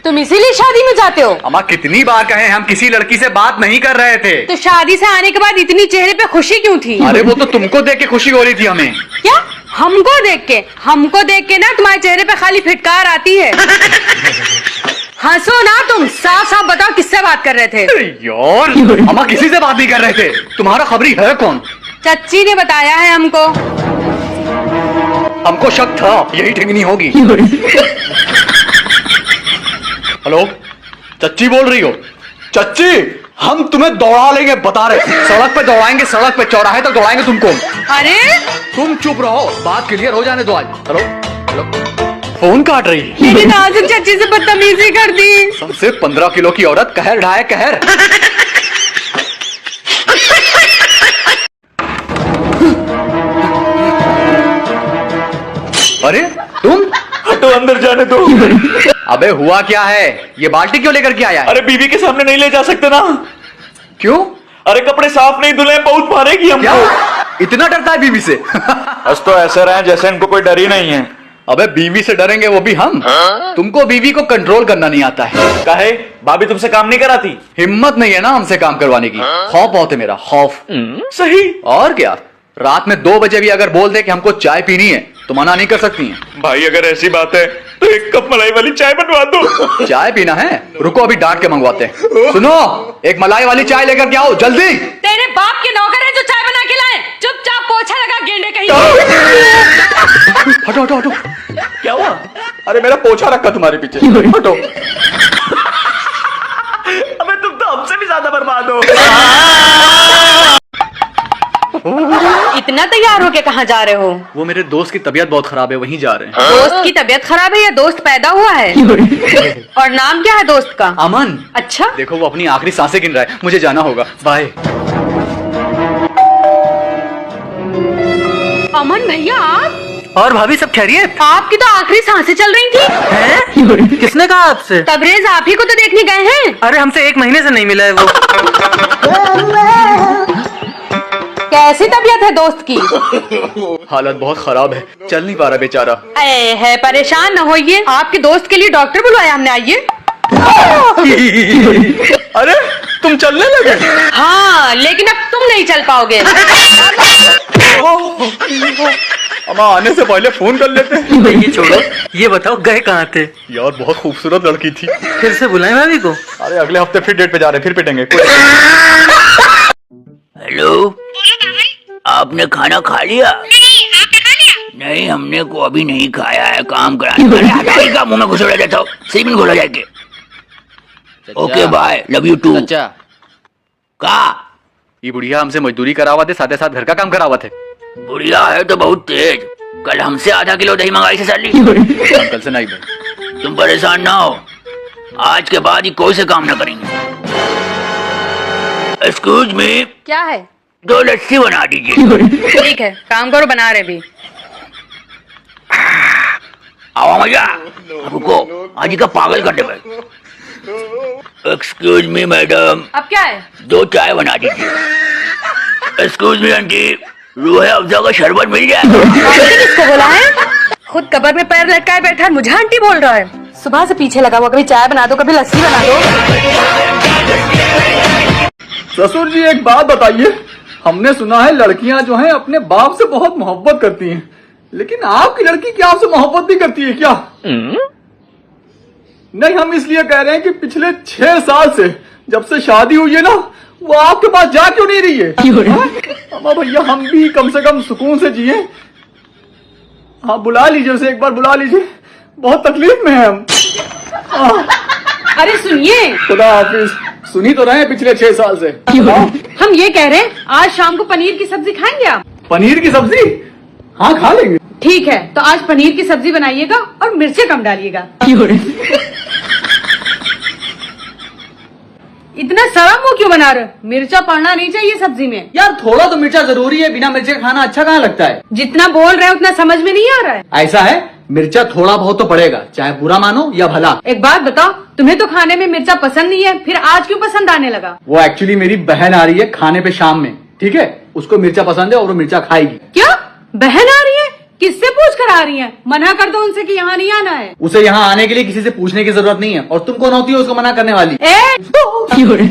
तुम इसीलिए शादी में जाते हो? अम्मा कितनी बार कहे हम किसी लड़की से बात नहीं कर रहे थे। तो शादी से आने के बाद इतनी चेहरे पे खुशी क्यों थी? अरे वो तो तुमको देख के खुशी हो रही थी हमें। क्या? हमको देख के ना तुम्हारे चेहरे पे खाली फिटकार आती है। हंसो ना तुम, साफ साफ बताओ किससे बात कर रहे थे? यार अम्मा किसी से बात नहीं कर रहे थे। तुम्हारा खबरी है कौन? चच्ची ने बताया है हमको। हमको शक था यही ठिकनी होगी। हेलो, चच्ची बोल रही हो? चच्ची हम तुम्हें दौड़ा लेंगे बता रहे, सड़क पे दौड़ाएंगे, सड़क पे चौराहे तक दौड़ाएंगे तुमको। अरे तुम चुप रहो, बात क्लियर हो जाने दो आज। हेलो हेलो, फोन काट रही है। मेरी नाजुक चच्ची से बदतमीजी कर दी। सबसे 15 किलो की औरत कहर ढाए कहर। अरे तुम हटो, अंदर जाने दो। अबे हुआ क्या है? ये बाल्टी क्यों लेकर के आया है? अरे बीवी के सामने नहीं ले जा सकते ना। क्यों? अरे कपड़े साफ नहीं धुले, बहुत मारेगी हमको। क्या इतना डरता है बीवी से? बस तो ऐसे रहे जैसे इनको कोई डर ही नहीं है। अबे बीवी से डरेंगे वो भी हम? तुमको बीवी को कंट्रोल करना नहीं आता है। काहे? भाभी तुमसे काम नहीं कराती? हिम्मत नहीं है ना हमसे काम करवाने की। खौफ बहुत है मेरा, खौफ। सही। और क्या, रात में 2 बजे भी अगर बोल दे कि हमको चाय पीनी है तो मना नहीं कर सकती हैं। भाई अगर ऐसी बात है तो 1 कप मलाई वाली चाय बनवा दो। चाय पीना है? रुको अभी डांट के मंगवाते हैं। सुनो, एक मलाई वाली चाय लेकर के आओ जल्दी। तेरे बाप के नौकर है जो चाय बना के लाए। चुपचाप पोछा लगा, गेंडे कहीं। हटो हटो हटो। क्या हुआ? अरे मेरा पोछा रखा तुम्हारे पीछे, हटो। अबे तुम तो हमसे भी ज्यादा बर्बाद हो। इतना तैयार होके कहाँ जा रहे हो? वो मेरे दोस्त की तबीयत बहुत खराब है, वहीं जा रहे हैं। दोस्त की तबीयत खराब है या दोस्त पैदा हुआ है? और नाम क्या है दोस्त का? अमन। अच्छा, देखो वो अपनी आखिरी सांसें गिन रहा है, मुझे जाना होगा, बाय। अमन भैया आप? और भाभी सब खैरियत? आपकी तो आखिरी सांसें चल रही थी। हैं? किसने कहा आपसे? तबरेज आप ही को तो देखने गए हैं। अरे हमसे 1 महीने से नहीं मिला है वो। कैसी तबीयत है दोस्त की? हालत बहुत खराब है, चल नहीं पा रहा बेचारा। है परेशान न होइए, आपके दोस्त के लिए डॉक्टर बुलवाया हमने, आइए। अरे तुम चलने लगे? हाँ, लेकिन अब तुम नहीं चल पाओगे। अम्मा आने से पहले फोन कर लेते। ये छोड़ो, ये बताओ गए कहाँ थे? यार बहुत खूबसूरत लड़की थी। फिर से बुलाएं भाभी को? अरे अगले हफ्ते फिर डेट पे जा रहे हैं, फिर पिटेंगे। हेलो, आपने खाना खा लिया? नहीं हमने को अभी नहीं खाया है, काम करा। का मुंह में घुसड़ा जाता हूँ, सीमिन घोला जाके। Okay bye, love you too. का ये बुढ़िया हमसे मजदूरी करावा थे, साथ साथ घर का काम करावा थे। बुढ़िया है तो बहुत तेज, कल हमसे आधा किलो दही मंगाई से साली। कल से नहीं भाई। तुम परेशान ना हो, आज के बाद ही कोई से काम ना करेंगे। एक्सक्यूज मी, क्या है? 2 लस्सी बना दीजिए। ठीक है, काम करो, बना रहे भी। आवा मजा, रुको आज का पागल कर दे। एक्सक्यूज मी मैडम, अब क्या है? 2 चाय बना दीजिए। Excuse me aunty, Rooh Afza का शरबत मिल जाए? आंटी किसको बोला है? खुद कबर में पैर लटकाए बैठा है, मुझे आंटी बोल रहा है। सुबह से पीछे लगा हुआ, कभी चाय बना दो, कभी लस्सी बना दो। ससुर जी एक बात बताइए, हमने सुना है लड़कियां जो हैं अपने बाप से बहुत मोहब्बत करती हैं, लेकिन आपकी लड़की क्या आपसे मोहब्बत भी करती है क्या? नहीं, हम इसलिए कह रहे हैं कि पिछले 6 साल से जब से शादी हुई है ना, वो आपके पास जा क्यों नहीं रही है? अम्मा भैया हम भी कम से कम सुकून से जिए। हाँ बुला लीजिए उसे, एक बार बुला लीजिए, बहुत तकलीफ में है हम। अरे सुनिए, खुदा हाफिज। सुनी तो रहे हैं पिछले 6 साल से। हम ये कह रहे हैं आज शाम को पनीर की सब्जी खाएंगे आप? पनीर की सब्जी? हाँ खा लेंगे। ठीक है, तो आज पनीर की सब्जी बनाइएगा और मिर्चें कम डालिएगा। इतना सड़ा मुंह क्यों बना रहे हो? मिर्चा पड़ना नहीं चाहिए सब्जी में। यार थोड़ा तो मिर्चा जरूरी है, बिना मिर्चे खाना अच्छा कहाँ लगता है? जितना बोल रहे हो उतना समझ में नहीं आ रहा है। ऐसा है, मिर्चा थोड़ा बहुत तो पड़ेगा, चाहे बुरा मानो या भला। एक बात बताओ, तुम्हें तो खाने में मिर्चा पसंद नहीं है, फिर आज क्यों पसंद आने लगा? वो एक्चुअली मेरी बहन आ रही है खाने पे शाम में, ठीक है? उसको मिर्चा पसंद है और वो मिर्चा खाएगी। क्या? बहन आ रही है? किससे पूछ करा रही हैं? मना कर दो उनसे कि यहाँ नहीं आना है। उसे यहाँ आने के लिए किसी से पूछने की जरूरत नहीं है, और तुम कौन होती हो उसको मना करने वाली?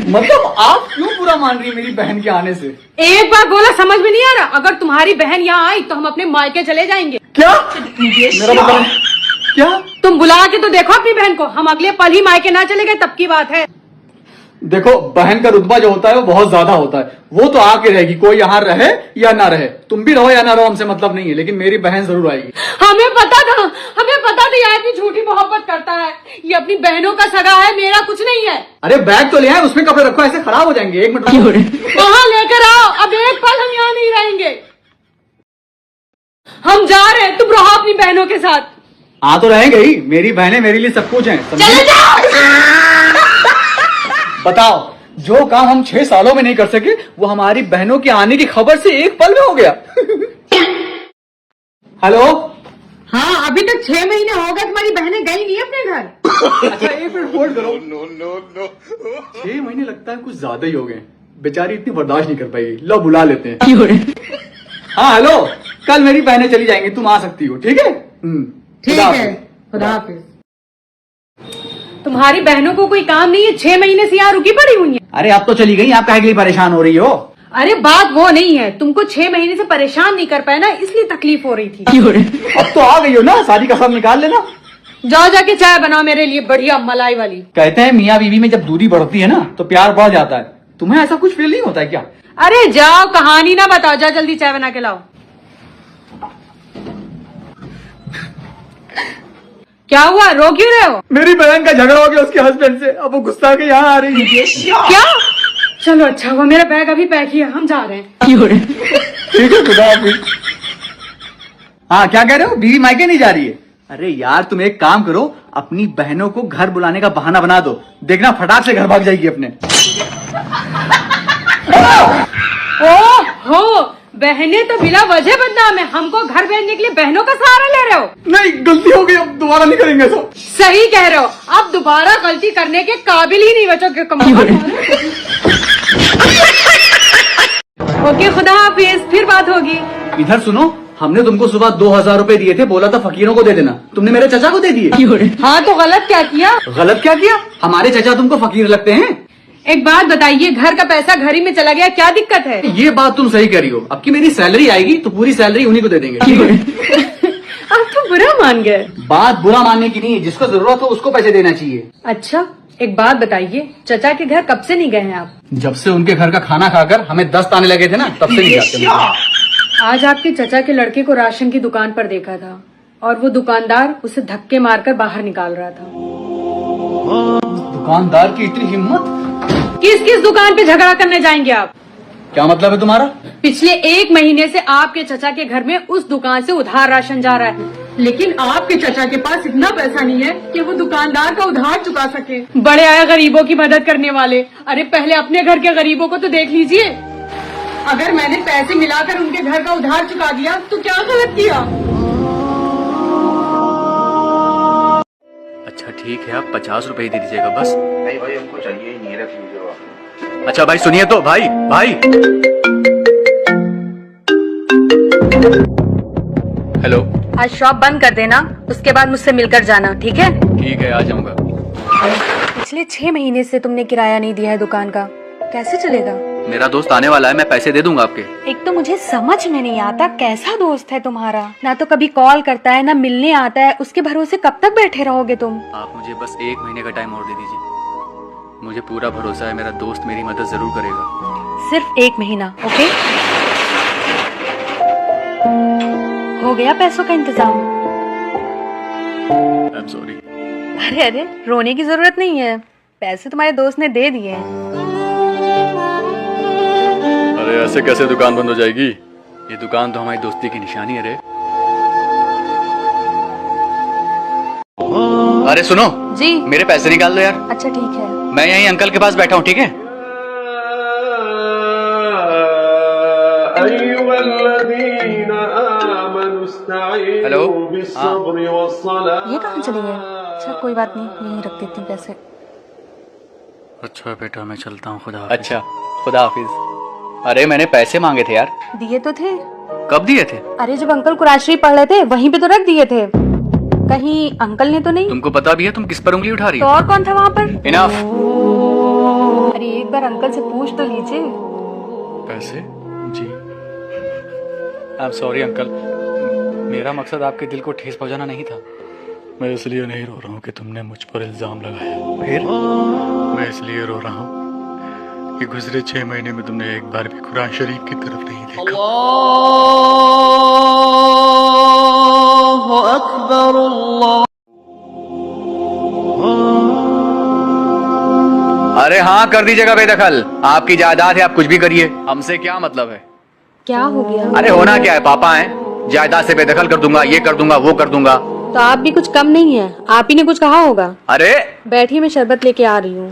मतलब आप क्यों बुरा मान रही है मेरी बहन के आने से? एक बार बोला समझ में नहीं आ रहा? अगर तुम्हारी बहन यहाँ आई तो हम अपने मायके चले जाएंगे। क्या मेरा मतलब क्या? तुम बुला के तो देखो अपनी बहन को, हम अगले पल ही मायके ना चले गए तब की बात है। देखो, बहन का रुतबा जो होता है वो बहुत ज्यादा होता है, वो तो आके रहेगी, कोई यहाँ रहे या ना रहे। तुम भी रहो या ना रहो हमसे मतलब नहीं है, लेकिन मेरी बहन जरूर आएगी। हमें पता था ये आदमी झूठी मोहब्बत करता है। ये अपनी बहनों का सगा है, मेरा कुछ नहीं है। अरे बैग तो ले आए, उसमें कपड़े रखो, ऐसे खराब हो जाएंगे। एक मिनट वहाँ लेकर आओ, अब एक पल हम यहाँ नहीं रहेंगे। हम जा रहे हैं, तुम रहो अपनी बहनों के साथ। हाँ तो रहेंगे ही, मेरी बहनें मेरे लिए सब कुछ हैं। चले जाओ। बताओ, जो काम हम 6 सालों में नहीं कर सके वो हमारी बहनों के आने की खबर से एक पल में हो गया। हेलो। हाँ, अभी तक 6 महीने हो गए तुम्हारी बहनें गई नहीं अपने घर। अच्छा एक मिनट होल्ड करो। 6 महीने लगता है कुछ ज्यादा ही हो गए, बेचारी इतनी बर्दाश्त नहीं कर पाएगी। लो बुला लेते हैं। हाँ हेलो, कल मेरी बहनें चली जाएंगी, तुम आ सकती हो, ठीक है? ठीक है, खुदा हाफिज। तुम्हारी बहनों को कोई काम नहीं है, 6 महीने से यहाँ रुकी पड़ी हुई है। अरे अब तो चली गई, आप काहे के लिए परेशान हो रही हो? अरे बात वो नहीं है, तुमको 6 महीने से परेशान नहीं कर पाए ना, इसलिए तकलीफ हो रही थी। अब तो आ गई हो ना, शादी का सब निकाल लेना। जाओ जाके चाय बनाओ मेरे लिए बढ़िया मलाई वाली। कहते हैं मियाँ बीवी में जब दूरी बढ़ती है ना तो प्यार बढ़ जाता है। तुम्हें ऐसा कुछ फील नहीं होता है क्या? अरे जाओ, कहानी ना बताओ, जाओ जल्दी चाय बना के लाओ। क्या हुआ, रो क्यों रहे हो? मेरी बहन का झगड़ा हो गया उसके हस्बैंड से, अब वो गुस्सा के यहाँ आ रही है। क्या? चलो अच्छा हुआ, मेरा बैग अभी पैक ही है, हम जा रहे हैं। ठीक है, खुदा हाफिज। हाँ क्या कह रहे हो, बीवी मायके नहीं जा रही है? अरे यार तुम एक काम करो, अपनी बहनों को घर बुलाने का बहाना बना दो, देखना फटाक से घर भाग जाएगी अपने। हो, बहनें तो बिना वजह बदनाम है, हमको घर भेजने के लिए बहनों का सहारा ले रहे हो। नहीं, गलती हो गई, अब दोबारा नहीं करेंगे ऐसा। सही कह रहे हो, अब दोबारा गलती करने के काबिल ही नहीं बचोगे। ओके, खुदा हाफिज, फिर बात होगी। इधर सुनो, हमने तुमको सुबह 2000 रुपए दिए थे, बोला था फकीरों को दे देना, तुमने मेरे चाचा को दे दिए। हाँ तो गलत क्या किया? गलत क्या किया? हमारे चाचा तुमको फकीर लगते हैं? एक बात बताइए, घर का पैसा घर ही में चला गया, क्या दिक्कत है? ये बात तुम सही कह रही हो, अब की मेरी सैलरी आएगी तो पूरी सैलरी उन्हीं को दे देंगे, ठीक है? आप तो बुरा मान गए। बात बुरा मानने की नहीं है, जिसको जरूरत हो उसको पैसे देना चाहिए। अच्छा एक बात बताइए, चचा के घर कब से नहीं गए हैं आप? जब से उनके घर का खाना खाकर हमें दस्त आने लगे थे ना, तब से नहीं जाते। आज आपके चचा के लड़के को राशन की दुकान पर देखा था और वो दुकानदार उसे धक्के मारकर बाहर निकाल रहा था। दुकानदार की इतनी हिम्मत! किस किस दुकान पे झगड़ा करने जाएंगे आप? क्या मतलब है तुम्हारा? पिछले 1 महीने से आपके चचा के घर में उस दुकान से उधार राशन जा रहा है, लेकिन आपके चचा के पास इतना पैसा नहीं है कि वो दुकानदार का उधार चुका सके। बड़े आए गरीबों की मदद करने वाले। अरे पहले अपने घर के गरीबों को तो देख लीजिए। अगर मैंने पैसे मिलाकर उनके घर का उधार चुका दिया तो क्या गलत किया? अच्छा ठीक है, आप 50 रुपए ही दे दीजिएगा बस। नहीं भाई, हमको चाहिए ही नहीं, रख लीजिए आप। अच्छा भाई सुनिए तो, भाई भाई। हेलो। आज शॉप बंद कर देना, उसके बाद मुझसे मिलकर जाना, ठीक है? ठीक है, आ जाऊंगा। पिछले 6 महीने से तुमने किराया नहीं दिया है दुकान का, कैसे चलेगा? मेरा दोस्त आने वाला है, मैं पैसे दे दूंगा आपके। एक तो मुझे समझ में नहीं आता कैसा दोस्त है तुम्हारा, ना तो कभी कॉल करता है ना मिलने आता है, उसके भरोसे कब तक बैठे रहोगे तुम? आप मुझे बस 1 महीने का टाइम और दे दीजिए, मुझे पूरा भरोसा है मेरा दोस्त मेरी मदद जरूर करेगा। सिर्फ 1 महीना, ओके? हो गया पैसों का इंतजाम? I am sorry. अरे अरे रोने की जरूरत नहीं है, पैसे तुम्हारे दोस्त ने दे दिए हैं। अरे ऐसे कैसे दुकान बंद हो जाएगी? ये दुकान तो हमारी दोस्ती की निशानी है रे। अरे सुनो जी। मेरे पैसे निकाल दो यार। अच्छा ठीक है। मैं यहीं अंकल के पास बैठा हूँ, ठीक है? हेलो। ये कहाँ चली गए? अच्छा कोई बात नहीं, यहीं रख देती हूँ पैसे। अच्छा बेटा मैं चलता हूँ, खुदा हाफिज। अच्छा खुदा हाफिज। अरे मैंने पैसे मांगे थे यार। दिए तो थे, कब दिए थे? अरे जब अंकल कुराशी पढ़ रहे थे वहीं पे तो रख दिए थे। कहीं अंकल ने तो नहीं? तुमको पता भी है तुम किस पर उंगली उठा रही तो हो? और कौन था वहाँ पर? इनफ। अरे एक बार अंकल से पूछ तो लीजिए। पैसे? जी। आई एम सॉरी अंकल, मेरा मकसद आपके दिल को ठेस पहुंचाना नहीं था। मैं इसलिए नहीं रो रहा हूँ कि तुमने मुझ पर इल्जाम लगाया। फिर मैं इसलिए रो रहा हूँ कि गुजरे 6 महीने में तुमने एक बार भी कुरान शरीफ की तरफ नहीं देखा। अरे हाँ, कर दीजिएगा बेदखल। आपकी जायदाद है, आप कुछ भी करिए, हमसे क्या मतलब है? क्या हो गया? अरे होना क्या है, पापा हैं, जायदाद से बेदखल कर दूंगा, ये कर दूंगा, वो कर दूंगा। तो आप भी कुछ कम नहीं है, आप ही ने कुछ कहा होगा। अरे बैठिए, मैं शरबत लेके आ रही हूँ।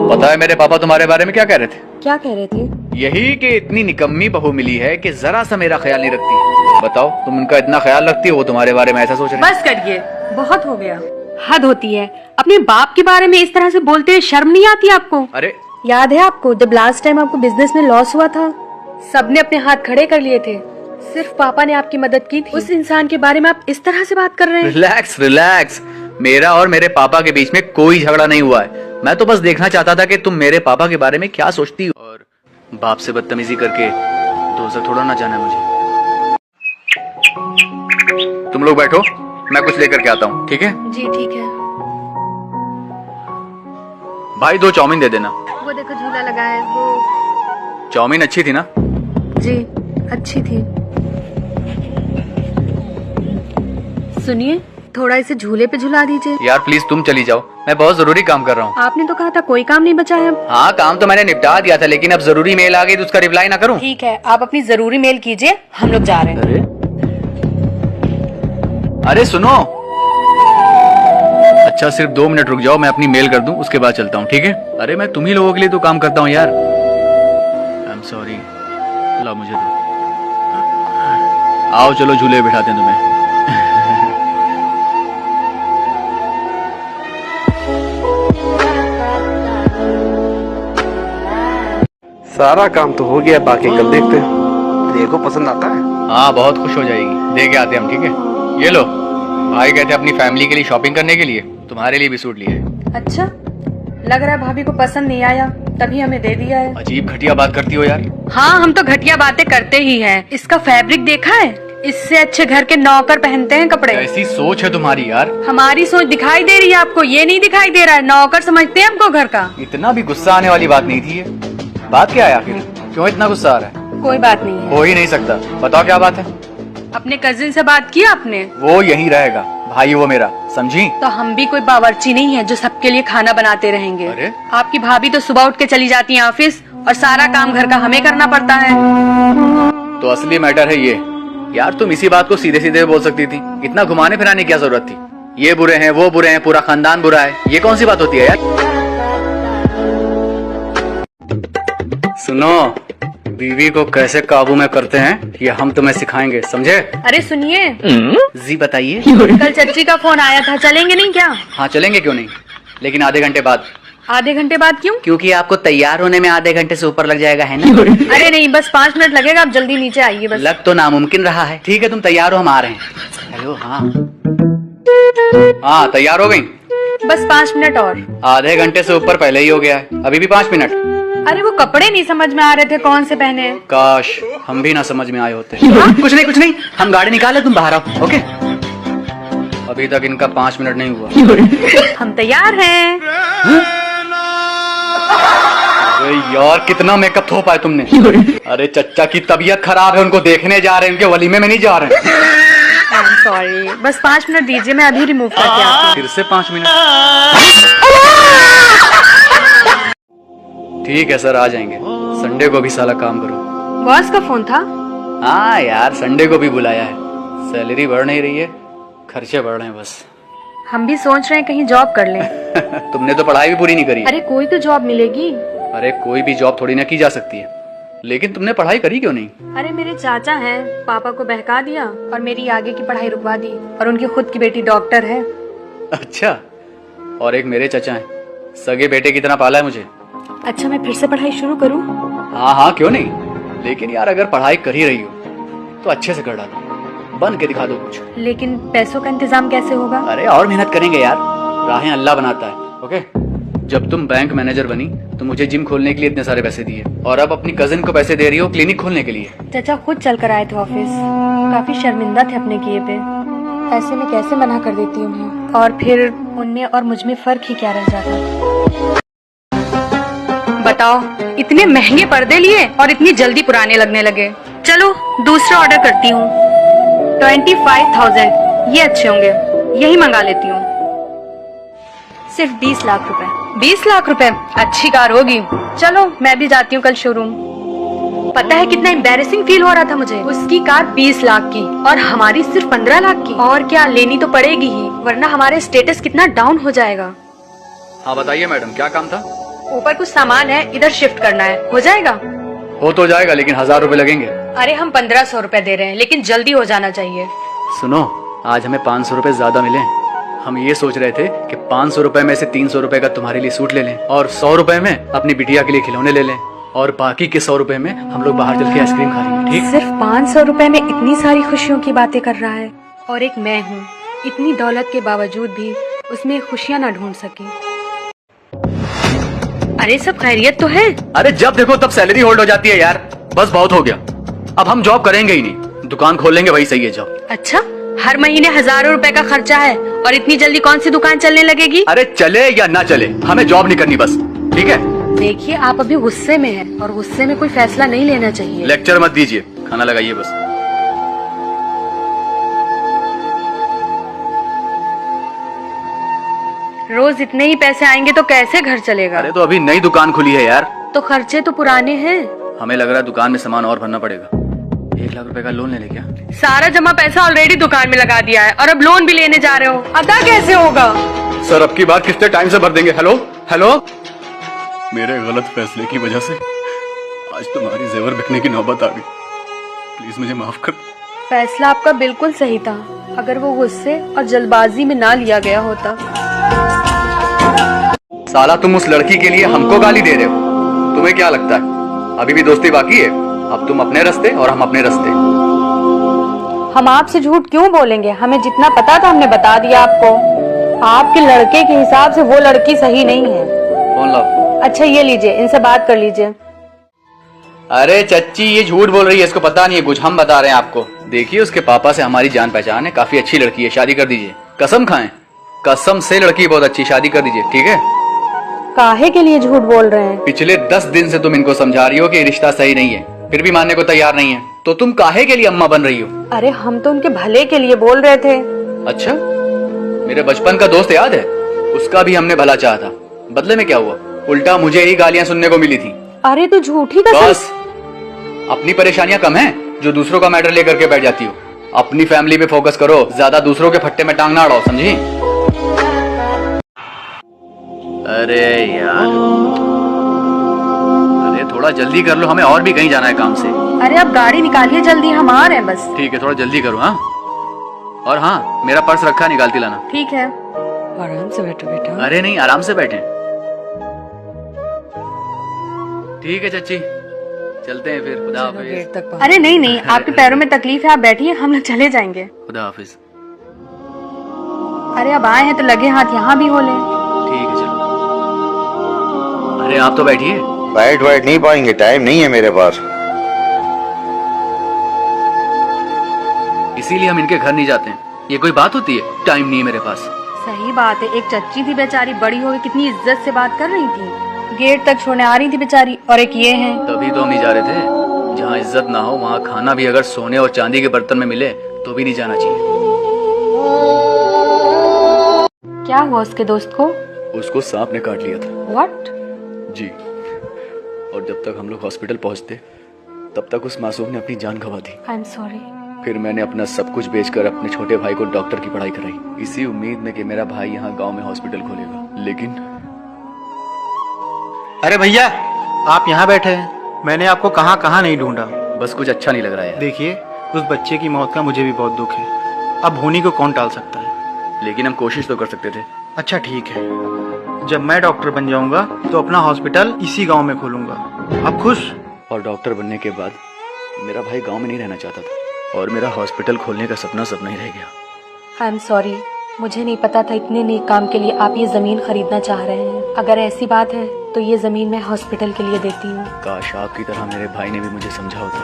पता है मेरे पापा तुम्हारे बारे में क्या कह रहे थे? क्या कह रहे थे? यही कि इतनी निकम्मी बहू मिली है कि जरा सा मेरा ख्याल नहीं रखती। बताओ, तुम उनका इतना ख्याल रखती हो, वो तुम्हारे बारे में ऐसा सोच रहे हैं? बस करिए, बहुत हो गया, हद होती है। अपने बाप के बारे में इस तरह से बोलते हुए शर्म नहीं आती आपको? अरे याद है आपको जब लास्ट टाइम आपको बिजनेस में लॉस हुआ था, सबने अपने हाथ खड़े कर लिए थे, सिर्फ पापा ने आपकी मदद की थी। उस इंसान के बारे में आप इस तरह से बात कर रहे हैं? रिलैक्स रिलैक्स, मेरा और मेरे पापा के बीच में कोई झगड़ा नहीं हुआ है। मैं तो बस देखना चाहता था कि तुम मेरे पापा के बारे में क्या सोचती हो। और बाप से बदतमीजी करके दोस्त थोड़ा ना जाना है मुझे। तुम लोग बैठो, मैं कुछ लेकर के आता हूँ, ठीक है? जी ठीक है। भाई 2 चाउमीन दे देना। वो देखो झूला लगा है वो। चाउमीन अच्छी थी ना? जी अच्छी थी। सुनिए, थोड़ा इसे झूले पे झुला दीजिए। यार प्लीज तुम चली जाओ, मैं बहुत जरूरी काम कर रहा हूँ। आपने तो कहा था कोई काम नहीं बचा है। हाँ, काम तो मैंने निपटा दिया था, लेकिन अब जरूरी मेल आ गई तो उसका रिप्लाई ना करूँ? ठीक है, आप अपनी जरूरी मेल कीजिए, हम लोग जा रहे हैं। अरे सुनो, अच्छा सिर्फ 2 मिनट रुक जाओ, मैं अपनी मेल कर दूं, उसके बाद चलता हूँ, ठीक है? अरे मैं तुम्ही लोगों के लिए तो काम करता हूँ यार। आई एम सॉरी, ला मुझे दो। आओ चलो झूले बिठाते हैं तुम्हें। सारा काम तो हो गया, बाकी कल देखते हैं। देखो पसंद आता है? हाँ बहुत खुश हो जाएगी, दे के आते हैं हम, ठीक है? ये लो, भाई कहते अपनी फैमिली के लिए शॉपिंग करने के लिए, तुम्हारे लिए भी सूट लिए है। अच्छा, लग रहा है भाभी को पसंद नहीं आया, तभी हमें दे दिया है। अजीब घटिया बात करती हो यार। हाँ, हम तो घटिया बातें करते ही हैं। इसका फैब्रिक देखा है? इससे अच्छे घर के नौकर पहनते हैं कपड़े। ऐसी सोच है तुम्हारी यार। हमारी सोच दिखाई दे रही है आपको, ये नहीं दिखाई दे रहा है? नौकर समझते हैं हमको घर का। इतना भी गुस्सा आने वाली बात नहीं थी ये। बात क्या है आखिर, क्यों इतना गुस्सा आ रहा है? कोई बात नहीं है। हो ही नहीं सकता, बताओ क्या बात है? अपने कजिन से बात की आपने? वो यहीं रहेगा, भाई वो मेरा, समझी? तो हम भी कोई बावर्ची नहीं है जो सबके लिए खाना बनाते रहेंगे। अरे? आपकी भाभी तो सुबह उठ के चली जाती है ऑफिस, और सारा काम घर का हमें करना पड़ता है। तो असली मैटर है ये। यार तुम इसी बात को सीधे सीधे बोल सकती थी, इतना घुमाने फिराने की क्या जरूरत थी? ये बुरे हैं, वो बुरे हैं, पूरा खानदान बुरा है, ये कौन सी बात होती है यार? सुनो, बीवी को कैसे काबू में करते हैं ये हम तुम्हें सिखाएंगे, समझे? अरे सुनिए, जी बताइए। कल चच्ची का फोन आया था, चलेंगे नहीं क्या? हाँ चलेंगे, क्यों नहीं, लेकिन आधे घंटे बाद। आधे घंटे बाद क्यों? क्योंकि आपको तैयार होने में आधे घंटे से ऊपर लग जाएगा, है ना? अरे नहीं, बस 5 मिनट लगेगा, आप जल्दी नीचे आइए बस। लग तो नामुमकिन रहा है। ठीक है तुम तैयार हो, हम आ रहे हैं। हेलो, हाँ हाँ तैयार हो गई? बस 5 मिनट और। आधे घंटे से ऊपर पहले ही हो गया है, अभी भी 5 मिनट। अरे वो कपड़े नहीं समझ में आ रहे थे कौन से पहने हैं। काश हम भी ना समझ में आए होते। कुछ नहीं, हम गाड़ी निकाले, तुम बाहर आओ, ओके? अभी तक इनका 5 मिनट नहीं हुआ। हम तैयार हैं। अरे यार कितना मेकअप थोपा है तुमने। अरे चच्चा की तबीयत खराब है, उनको देखने जा रहे हैं, उनके वलीमे में नहीं जा रहे हैं। सॉरी, बस 5 मिनट दीजिए, मैं अभी रिमूव करके आती हूँ। फिर से 5 मिनट? ठीक है सर, आ जाएंगे। संडे को भी साला काम करो। बॉस का फोन था? हाँ यार, संडे को भी बुलाया है। सैलरी बढ़ नहीं रही है, खर्चे बढ़ रहे हैं बस। हम भी सोच रहे हैं कहीं जॉब कर लें। तुमने तो पढ़ाई भी पूरी नहीं करी है। अरे कोई तो जॉब मिलेगी। अरे कोई भी जॉब थोड़ी ना की जा सकती है, लेकिन तुमने पढ़ाई करी क्यों नहीं? अरे मेरे चाचा हैं, पापा को बहका दिया और मेरी आगे की पढ़ाई रुकवा दी, और उनकी खुद की बेटी डॉक्टर है। अच्छा, और एक मेरे चाचा हैं, सगे बेटे की तरह पाला है मुझे। अच्छा, मैं फिर से पढ़ाई शुरू करूं? हाँ हाँ क्यों नहीं, लेकिन यार अगर पढ़ाई कर ही रही हो तो अच्छे से कर डालो, बन के दिखा दो कुछ। लेकिन पैसों का इंतजाम कैसे होगा? अरे और मेहनत करेंगे यार, राहें अल्लाह बनाता है। ओके, जब तुम बैंक मैनेजर बनी तो मुझे जिम खोलने के लिए इतने सारे पैसे दिए, और अब अपनी कजिन को पैसे दे रही हो क्लिनिक खोलने के लिए। चाचा खुद चल कर आए थे ऑफिस, काफी शर्मिंदा थे अपने किए पे। ऐसे में कैसे मना कर देती उन्हें, और फिर उनमें और मुझ में फर्क ही क्या रह जाता। बताओ, इतने महंगे पर्दे लिए और इतनी जल्दी पुराने लगने लगे। चलो दूसरा ऑर्डर करती हूँ। 25,000 ये अच्छे होंगे, यही मंगा लेती हूँ। सिर्फ 20 लाख रुपए। 20 लाख रुपए, अच्छी कार होगी। चलो मैं भी जाती हूँ कल शोरूम। पता है कितना एम्बैरेसिंग फील हो रहा था मुझे। उसकी कार 20 लाख की और हमारी सिर्फ 15 लाख की। और क्या, लेनी तो पड़ेगी ही, वरना हमारे स्टेटस कितना डाउन हो जाएगा। हाँ बताइए मैडम, क्या काम था? ऊपर कुछ सामान है, इधर शिफ्ट करना है, हो जाएगा? हो तो जाएगा, लेकिन 1000 रुपए लगेंगे। अरे हम 1500 रुपए दे रहे हैं, लेकिन जल्दी हो जाना चाहिए। सुनो, आज हमें 500 रुपए ज्यादा मिले। हम ये सोच रहे थे कि 500 रुपए में से 300 रुपए का तुम्हारे लिए सूट ले लें, और 100 रुपए में अपनी बिटिया के लिए खिलौने ले लें, और बाकी के 100 रुपए में हम लोग बाहर चल के आइसक्रीम खा लेंगे। ठीक? सिर्फ 500 रुपए में इतनी सारी खुशियों की बातें कर रहा है, और एक मैं हूँ इतनी दौलत के बावजूद भी उसमें खुशियाँ न ढूंढ सकी। अरे सब खैरियत तो है? अरे जब देखो तब सैलरी होल्ड हो जाती है यार, बस बहुत हो गया। अब हम जॉब करेंगे ही नहीं, दुकान खोल लेंगे, वही सही है जॉब। अच्छा, हर महीने हजारों रुपए का खर्चा है, और इतनी जल्दी कौन सी दुकान चलने लगेगी? अरे चले या ना चले, हमें जॉब नहीं करनी बस, ठीक है? देखिए आप अभी गुस्से में हैं, और गुस्से में कोई फैसला नहीं लेना चाहिए। लेक्चर मत दीजिए, खाना लगाइए बस। रोज इतने ही पैसे आएंगे तो कैसे घर चलेगा? अरे तो अभी नई दुकान खुली है यार। तो खर्चे तो पुराने हैं। हमें लग रहा है दुकान में सामान और भरना पड़ेगा। 1 लाख रुपए का लोन ले ले क्या? सारा जमा पैसा ऑलरेडी दुकान में लगा दिया है, और अब लोन भी लेने जा रहे हो, अदा कैसे होगा? सर अब की बात कितने टाइम से भर देंगे? हेलो हेलो, मेरे गलत फैसले की वजह से आज तुम्हारी जेवर बिकने की नौबत आ गई, प्लीज मुझे माफ कर। फैसला आपका बिल्कुल सही था, अगर वो गुस्से और जल्दबाजी में ना लिया गया होता। साला तुम उस लड़की के लिए हमको गाली दे रहे हो, तुम्हें क्या लगता है अभी भी दोस्ती बाकी है? अब तुम अपने रास्ते और हम अपने रास्ते। हम आपसे झूठ क्यों बोलेंगे? हमें जितना पता था हमने बता दिया आपको। आपके लड़के के हिसाब से वो लड़की सही नहीं है। फोन लाओ। अच्छा ये लीजिए, इनसे बात कर लीजिए। अरे चच्ची ये झूठ बोल रही है, इसको पता नहीं है कुछ, हम बता रहे हैं आपको। देखिए उसके पापा से हमारी जान पहचान है, काफी अच्छी लड़की है, शादी कर दीजिए। कसम खाएं, कसम से लड़की बहुत अच्छी, शादी कर दीजिए, ठीक है? काहे के लिए झूठ बोल रहे हैं? पिछले 10 दिन से तुम इनको समझा रही हो कि रिश्ता सही नहीं है, फिर भी मानने को तैयार नहीं है, तो तुम काहे के लिए अम्मा बन रही हो? अरे हम तो उनके भले के लिए बोल रहे थे। अच्छा, मेरे बचपन का दोस्त याद है, उसका भी हमने भला चाहा था, बदले में क्या हुआ? उल्टा मुझे ही गालियां सुनने को मिली थी। अरे तो झूठी कसम। बस, अपनी परेशानियां कम हैं जो दूसरों का मैटर लेकर के बैठ जाती हो। अपनी फैमिली पे फोकस करो, ज्यादा दूसरों के फट्टे में टांग ना अड़ाओ, समझी? अरे यार, अरे थोड़ा जल्दी कर लो, हमें और भी कहीं जाना है काम से। अरे आप गाड़ी निकालिए जल्दी, हम आ रहे हैं बस। ठीक है, थोड़ा जल्दी करो। हाँ, और हाँ, मेरा पर्स रखा है, निकालती लाना। ठीक है, आराम से बैठो बेटा। अरे नहीं, आराम से बैठे। ठीक है चच्ची, चलते हैं फिर। खुदा हाफिज। अरे नहीं नहीं, आपके पैरों में तकलीफ है, आप बैठिए, हम लोग चले जाएंगे। खुदा हाफिज। अरे अब आए हैं तो लगे हाथ यहाँ भी हो ले। ठीक है चलो। अरे आप तो बैठिए। बैठ नहीं पाएंगे, टाइम नहीं है मेरे पास। इसीलिए हम इनके घर नहीं जाते हैं। ये कोई बात होती है, टाइम नहीं है मेरे पास? सही बात है, एक चच्ची थी बेचारी, बड़ी हो गई, कितनी इज्जत से बात कर रही थी, गेट तक छोड़ने आ रही थी बेचारी, और एक ये हैं। तभी तो हम नहीं जा रहे थे। जहाँ इज्जत ना हो वहाँ खाना भी अगर सोने और चांदी के बर्तन में मिले तो भी नहीं जाना चाहिए। क्या हुआ उसके दोस्त को? उसको सांप ने काट लिया था। व्हाट? जी, और जब तक हम लोग हॉस्पिटल पहुँचते तब तक उस मासूम ने अपनी जान गंवा दी। I am sorry. फिर मैंने अपना सब कुछ बेचकर अपने छोटे भाई को डॉक्टर की पढ़ाई कराई, इसी उम्मीद में कि मेरा भाई यहाँ गांव में हॉस्पिटल खोलेगा। लेकिन अरे भैया, आप यहाँ बैठे हैं, मैंने आपको कहाँ कहाँ नहीं ढूंढा। बस कुछ अच्छा नहीं लग रहा है। देखिए, उस बच्चे की मौत का मुझे भी बहुत दुख है। अब होनी को कौन टाल सकता है? लेकिन हम कोशिश तो कर सकते थे। अच्छा ठीक है, जब मैं डॉक्टर बन जाऊंगा तो अपना हॉस्पिटल इसी गांव में खोलूंगा। आप खुश? और डॉक्टर बनने के बाद मेरा भाई गांव में नहीं रहना चाहता था और मेरा हॉस्पिटल खोलने का सपना सपना ही रह गया। आई एम सॉरी, मुझे नहीं पता था इतने नेक काम के लिए आप ये जमीन खरीदना चाह रहे हैं। अगर ऐसी बात है तो ये जमीन मैं हॉस्पिटल के लिए देती हूँ। काश आपकी तरह मेरे भाई ने भी मुझे समझा होता।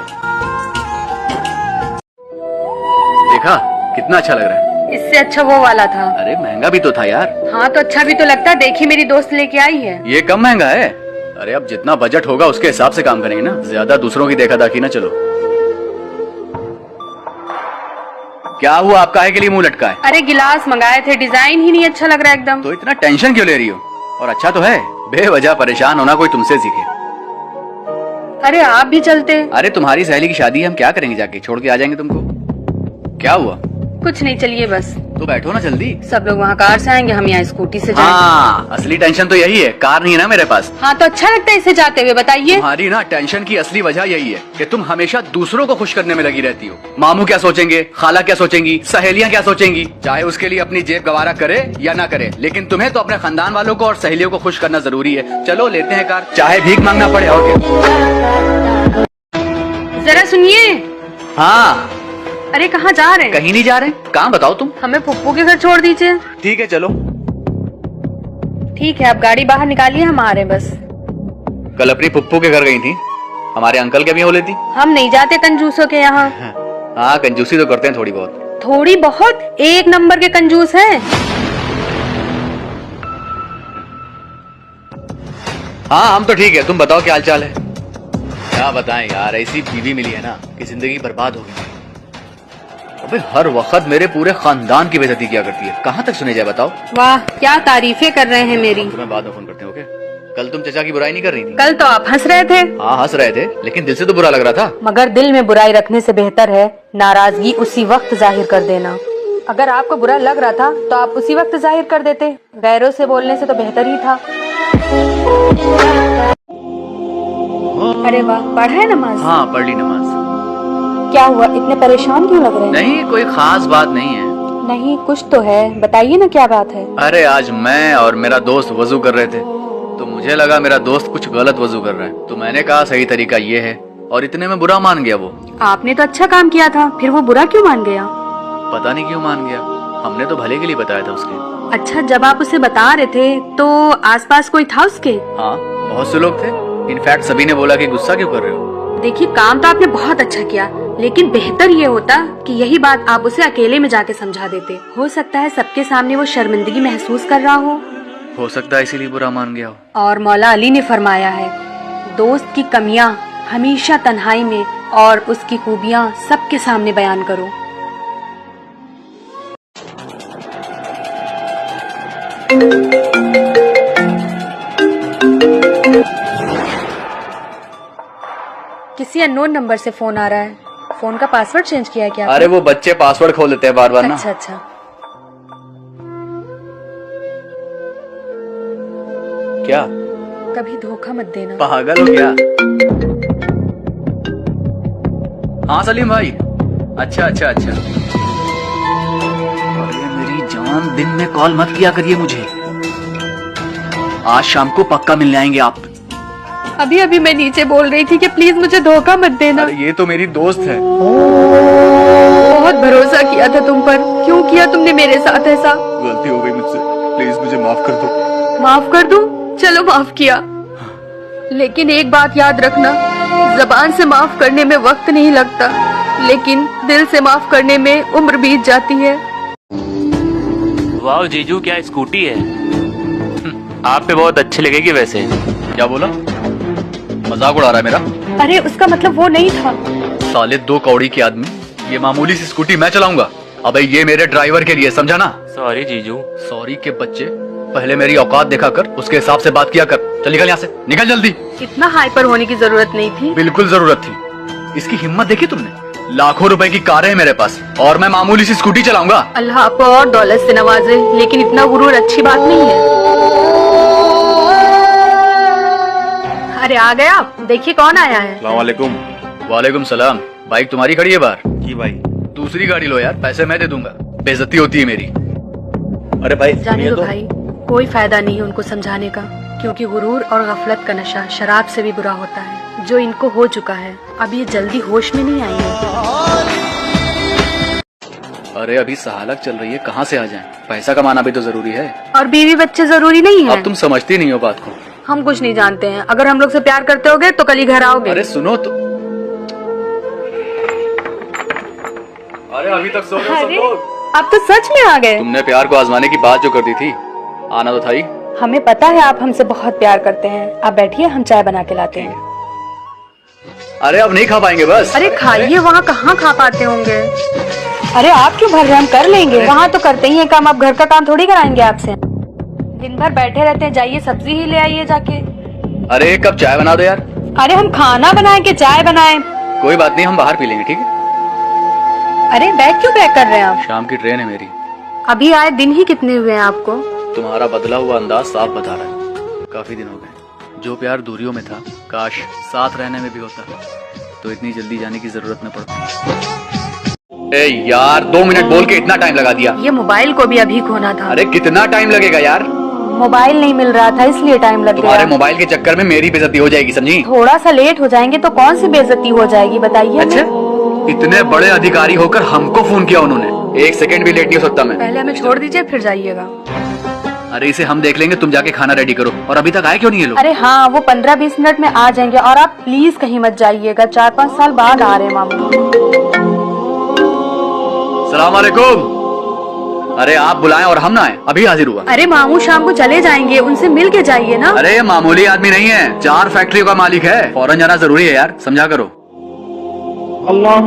देखा कितना अच्छा लग रहा है। इससे अच्छा वो वाला था। अरे महंगा भी तो था यार। हाँ तो अच्छा भी तो लगता। देखिए मेरी दोस्त लेके आई है। ये कम महंगा है। अरे अब जितना बजट होगा उसके हिसाब से काम करेंगे ना, ज्यादा दूसरों की देखा दाखी ना। चलो क्या हुआ, आप काहे के लिए मुंह लटका है? अरे गिलास मंगाए थे, डिजाइन ही नहीं अच्छा लग रहा एकदम। तो इतना टेंशन क्यों ले रही हो? और अच्छा तो है, बेवजह परेशान होना कोई तुमसे सीखे। अरे आप भी चलते। अरे तुम्हारी सहेली की शादी है, हम क्या करेंगे जाके, छोड़ के आ जाएंगे तुमको। क्या हुआ? कुछ नहीं, चलिए बस। तो बैठो ना जल्दी। सब लोग वहाँ कार से आएंगे, हम यहाँ स्कूटी से जाएंगे। हाँ, असली टेंशन तो यही है, कार नहीं है ना मेरे पास। हाँ तो अच्छा लगता है इसे जाते हुए, बताइए। तुम्हारी ना टेंशन की असली वजह यही है कि तुम हमेशा दूसरों को खुश करने में लगी रहती हो। मामू क्या सोचेंगे, खाला क्या सोचेंगी, सहेलियाँ क्या सोचेंगी, चाहे उसके लिए अपनी जेब गवारा करे या ना करे, लेकिन तुम्हें तो अपने खानदान वालों को और सहेलियों को खुश करना जरूरी है। चलो लेते हैं कार, चाहे भीख मांगना पड़े। और क्या? जरा सुनिए। हाँ अरे कहाँ जा रहे हैं? कहीं नहीं जा रहे, काम बताओ तुम। हमें पप्पू के घर छोड़ दीजिए। ठीक है चलो। ठीक है, आप गाड़ी बाहर निकालिए, हम आ रहे हैं बस। कल अपनी पुप्पू के घर गई थी, हमारे अंकल के भी हो लेती। हम नहीं जाते कंजूसों के यहाँ। हाँ कंजूसी तो करते हैं थोड़ी बहुत। थोड़ी बहुत? एक नंबर के कंजूस हैं। हाँ हम तो ठीक है, तुम बताओ क्या हाल चाल है? क्या बताएं यार, ऐसी बीवी मिली है ना कि जिंदगी बर्बाद हो गई। अबे हर वक्त मेरे पूरे खानदान की बेइज्जती किया करती है, कहाँ तक सुने जाए बताओ। वाह क्या तारीफें कर रहे हैं मेरी। तुम्हें बाद में फोन करते हैं, ओके? कल तुम चचा की बुराई नहीं कर रही थी? कल तो आप हंस रहे थे। हाँ हंस रहे थे, लेकिन दिल से तो बुरा लग रहा था। मगर दिल में बुराई रखने से बेहतर है नाराजगी उसी वक्त जाहिर कर देना। अगर आपको बुरा लग रहा था तो आप उसी वक्त जाहिर कर देते, गैरों से बोलने से तो बेहतर ही था। अरे वाह, पढ़ा है नमाज? हाँ पढ़ ली नमाज। क्या हुआ, इतने परेशान क्यों लग रहे हैं? नहीं कोई खास बात नहीं है। नहीं कुछ तो है, बताइए ना क्या बात है। अरे आज मैं और मेरा दोस्त वजू कर रहे थे तो मुझे लगा मेरा दोस्त कुछ गलत वजू कर रहा है, तो मैंने कहा सही तरीका ये है, और इतने में बुरा मान गया वो। आपने तो अच्छा काम किया था, फिर वो बुरा क्यों मान गया? पता नहीं क्यों मान गया, हमने तो भले के लिए बताया था उसके। अच्छा, जब आप उसे बता रहे थे तो आसपास कोई था उसके? हाँ बहुत से लोग थे, इनफैक्ट सभी ने बोला कि गुस्सा क्यों कर रहे हो। देखिए काम तो आपने बहुत अच्छा किया, लेकिन बेहतर ये होता कि यही बात आप उसे अकेले में जाके समझा देते। हो सकता है सबके सामने वो शर्मिंदगी महसूस कर रहा हो सकता है इसीलिए बुरा मान गया हो। और मौला अली ने फरमाया है, दोस्त की कमियां हमेशा तन्हाई में और उसकी खूबियां सबके सामने बयान करो। किसी अननोन नंबर से फोन आ रहा है। फोन का पासवर्ड चेंज किया है क्या? अरे वो बच्चे पासवर्ड खोल लेते हैं बार बार ना। अच्छा अच्छा। क्या? कभी धोखा मत देना। पागल हो क्या? हाँ सलीम भाई। अच्छा अच्छा अच्छा। अरे मेरी जान, दिन में कॉल मत किया करिए मुझे, आज शाम को पक्का मिलने आएंगे आप। अभी अभी मैं नीचे बोल रही थी कि प्लीज मुझे धोखा मत देना। अरे ये तो मेरी दोस्त है। बहुत भरोसा किया था तुम पर, क्यों किया तुमने मेरे साथ ऐसा? गलती हो गई मुझसे, प्लीज मुझे माफ कर दो। माफ कर दूं? चलो माफ किया, लेकिन एक बात याद रखना, जबान से माफ करने में वक्त नहीं लगता, लेकिन दिल से माफ करने में उम्र बीत जाती है। वाह जीजू क्या स्कूटी है, आप पे बहुत अच्छी लगेगी वैसे। क्या बोला? मजाक उड़ा रहा है मेरा? अरे उसका मतलब वो नहीं था। साले दो कौड़ी के आदमी, ये मामूली सी स्कूटी मैं चलाऊंगा? अबे ये मेरे ड्राइवर के लिए, समझा ना? सॉरी जीजू। सॉरी के बच्चे, पहले मेरी औकात देखा कर, उसके हिसाब से बात किया कर। चल निकल यहाँ से, निकल जल्दी। इतना हाइपर होने की जरूरत नहीं थी। बिल्कुल जरूरत थी। इसकी हिम्मत देखी तुमने? लाखों रुपए की कारें हैं मेरे पास और मैं मामूली सी स्कूटी चलाऊंगा। अल्लाह आपको और दौलत से नवाजे, लेकिन इतना गुरूर अच्छी बात नहीं है। अरे आ गए आप, देखिए कौन आया है। अस्सलाम वालेकुम। वालेकुम सलाम। बाइक तुम्हारी खड़ी है बाहर? जी भाई। दूसरी गाड़ी लो यार, पैसे मैं दे दूंगा, बेइज्जती होती है मेरी। अरे भाई जाने दो भाई, कोई फायदा नहीं है उनको समझाने का, क्योंकि गुरूर और गफलत का नशा शराब से भी बुरा होता है। जो इनको हो चुका है, अब ये जल्दी होश में नहीं आएंगे। अरे अभी सहालक चल रही है, कहाँ से आ जाएं? पैसा कमाना भी तो जरूरी है। और बीवी बच्चे जरूरी नहीं है? अब तुम समझती नहीं हो बात को। हम कुछ नहीं जानते हैं। अगर हम लोग से प्यार करते होगे तो कल ही घर आओगे। अरे सुनो तो। अरे अभी तक सो रहे हो सब लोग? आप तो सच में आ गए। तुमने प्यार को आजमाने की बात जो कर दी थी, आना तो था ही। हमें पता है आप हमसे बहुत प्यार करते हैं। आप बैठिए, हम चाय बना के लाते हैं। अरे अब नहीं खा पाएंगे बस। अरे खाइए, वहाँ कहाँ खा पाते होंगे। अरे आप क्यों भर रहे, हम कर लेंगे। वहाँ तो करते ही है काम, आप घर का काम थोड़ी कराएंगे आपसे। दिन भर बैठे रहते हैं, जाइए सब्जी ही ले आइए जाके। अरे एक कप चाय बना दो यार। अरे हम खाना बनाए कि चाय बनाए? कोई बात नहीं, हम बाहर पी लेंगे, ठीक है? अरे बैग क्यों पैक कर रहे हैं आप? शाम की ट्रेन है मेरी। अभी आए दिन ही कितने हुए हैं आपको? तुम्हारा बदला हुआ अंदाज साफ बता रहा है। काफी दिन हो गए। जो प्यार दूरियों में था, काश साथ रहने में भी होता, तो इतनी जल्दी जाने की जरूरत न पड़ती। ए यार 2 मिनट बोल के इतना टाइम लगा दिया। ये मोबाइल को भी अभी खोना था। अरे कितना टाइम लगेगा यार? मोबाइल नहीं मिल रहा था इसलिए टाइम लग तुम्हारे गया। मोबाइल के चक्कर में मेरी बेइज्जती हो जाएगी, समझी? थोड़ा सा लेट हो जाएंगे तो कौन सी बेइज्जती हो जाएगी बताइए। अच्छा, इतने बड़े अधिकारी होकर हमको फोन किया उन्होंने। 1 सेकंड भी लेट नहीं हो सकता मैं। पहले हमें छोड़ दीजिए फिर जाइएगा। अरे इसे हम देख लेंगे, तुम जाके खाना रेडी करो। और अभी तक आए क्यों नहीं ये लोग? अरे हाँ, वो 15-20 मिनट में आ जाएंगे। और आप प्लीज कहीं मत जाइएगा, 4-5 साल बाद आ रहे हैं मामू। सलाम वालेकुम। अरे आप बुलाएं और हम ना आए, अभी हाजिर हुआ। अरे मामू शाम को चले जाएंगे, उनसे मिल के जाइए ना। अरे मामूली आदमी नहीं है, 4 फैक्ट्रियों का मालिक है। फौरन जाना जरूरी है यार, समझा करो।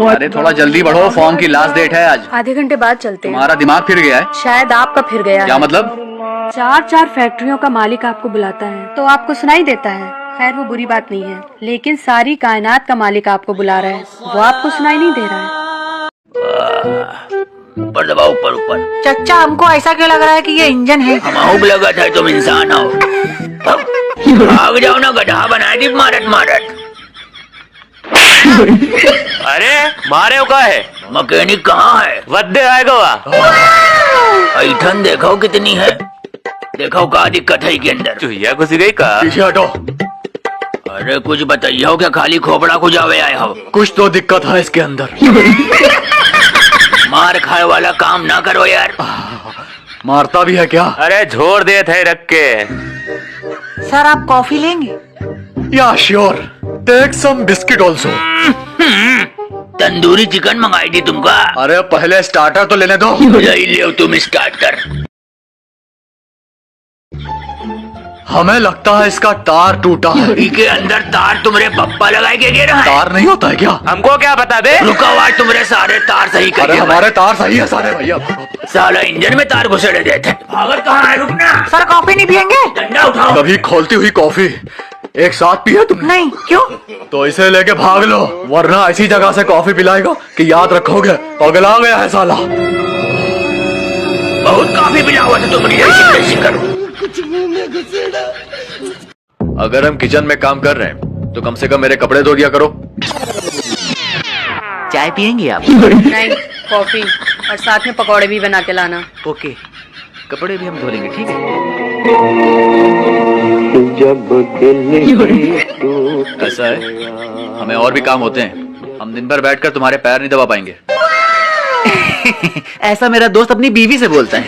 अरे थोड़ा जल्दी बढ़ो, फॉर्म की लास्ट डेट है आज। आधे घंटे बाद चलते हैं। तुम्हारा दिमाग फिर गया है? शायद आपका फिर गया क्या है। मतलब? 4 फैक्ट्रियों का मालिक आपको बुलाता है तो आपको सुनाई देता है। खैर वो बुरी बात नहीं है, लेकिन सारी कायनात का मालिक आपको बुला रहा है, वो आपको सुनाई नहीं दे रहा है। ऊपर दबाओ, ऊपर ऊपर। चच्चा हमको ऐसा क्यों लग रहा है कि ये इंजन है? हमाऊ लगा था तुम इंसान हो। भाग जाओ ना, गधा बनाए थी मारत मारत। अरे मारे का है? मैकेनिक कहाँ है? वद्दे आएगा ऐठन देखो कितनी है, देखो क्या दिक्कत है के अंदर। चुहिया घुसी गई का? पीछे हटो। अरे कुछ बताइए, क्या खाली खोपड़ा को जावे आए हो? कुछ तो दिक्कत है इसके अंदर। मार खाए वाला काम ना करो यार। मारता भी है क्या? अरे छोड़ दे थे रख के। सर आप कॉफी लेंगे? या sure, take some biscuit also. Tandoori chicken मंगाई थी तुमका? अरे पहले स्टार्टर तो लेने दो। यही ले तुम स्टार्टर। हमें लगता है इसका तार टूटा है। इसके अंदर तार तुम्हारे पप्पा लगाए के गिरा है। तार नहीं होता है क्या? हमको क्या बता बे? रुका हुआ तुम्हारे सारे तार सही कर। अरे हमारे तार सही है सारे भैया। साला इंजन में तार घुसेड़े देते। भागत कहाँ है? रुकना। सर कॉफी नहीं पियेंगे? डंडा उठाओ। कभी खोलती हुई कॉफी एक साथ पिया तुमने? नहीं, क्यों? तो इसे लेके भाग लो, वरना ऐसी जगह से कॉफी पिलाएगा कि याद रखोगे पगला गया है साला। बहुत काफी पिला हुआ था तुम्हारी ऐसी करो। अगर हम किचन में काम कर रहे हैं तो कम से कम मेरे कपड़े धो दिया करो। चाय पियेंगे आप? नहीं, कॉफी और साथ में पकौड़े भी बना के लाना। ओके, कपड़े भी हम धो लेंगे, ठीक है? ऐसा है, हमें और भी काम होते हैं। हम दिन भर बैठकर तुम्हारे पैर नहीं दबा पाएंगे। ऐसा मेरा दोस्त अपनी बीवी से बोलता है।